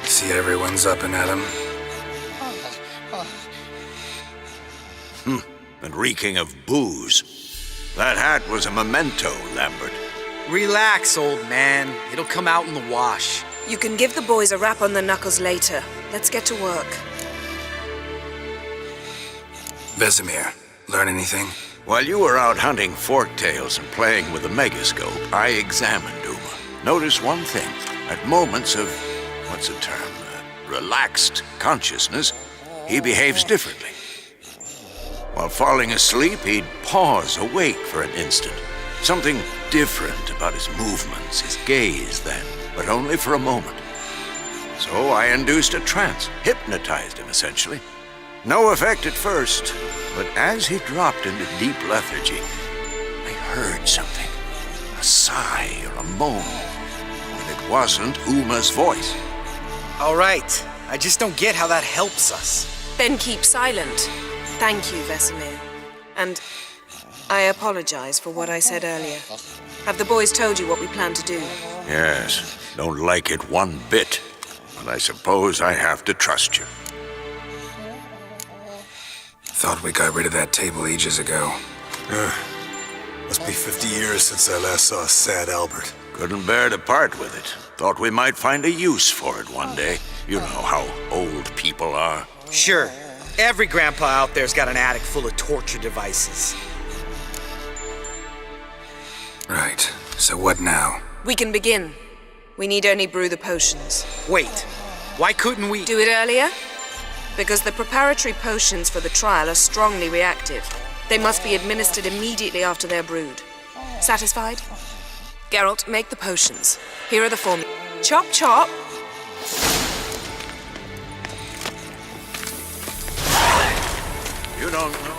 See everyone's up and at 'em. And reeking of booze. That hat was a memento, Lambert. Relax, old man. It'll come out in the wash. You can give the boys a rap on the knuckles later. Let's get to work. Vesemir, learn anything? While you were out hunting forktails and playing with the megascope, I examined Uma. Notice one thing. At moments of, what's the term, relaxed consciousness, he behaves differently. While falling asleep, he'd pause awake for an instant. Something different about his movements, his gaze then, but only for a moment. So I induced a trance, hypnotized him essentially. No effect at first, but as he dropped into deep lethargy, I heard something. A sigh or a moan. But it wasn't Uma's voice. All right. I just don't get how that helps us. Then keep silent. Thank you, Vesemir. And I apologize for what I said earlier. Have the boys told you what we plan to do? Yes, don't like it one bit. But I suppose I have to trust you. Thought we got rid of that table ages ago. Must be 50 years since I last saw sad Albert. Couldn't bear to part with it. Thought we might find a use for it one day. You know how old people are. Sure. Every grandpa out there's got an attic full of torture devices. Right. So what now? We can begin. We need only brew the potions. Wait. Why couldn't we do it earlier? Because the preparatory potions for the trial are strongly reactive. They must be administered immediately after they're brewed. Satisfied? Geralt, make the potions. Here are the formulas. Chop, chop. You don't know.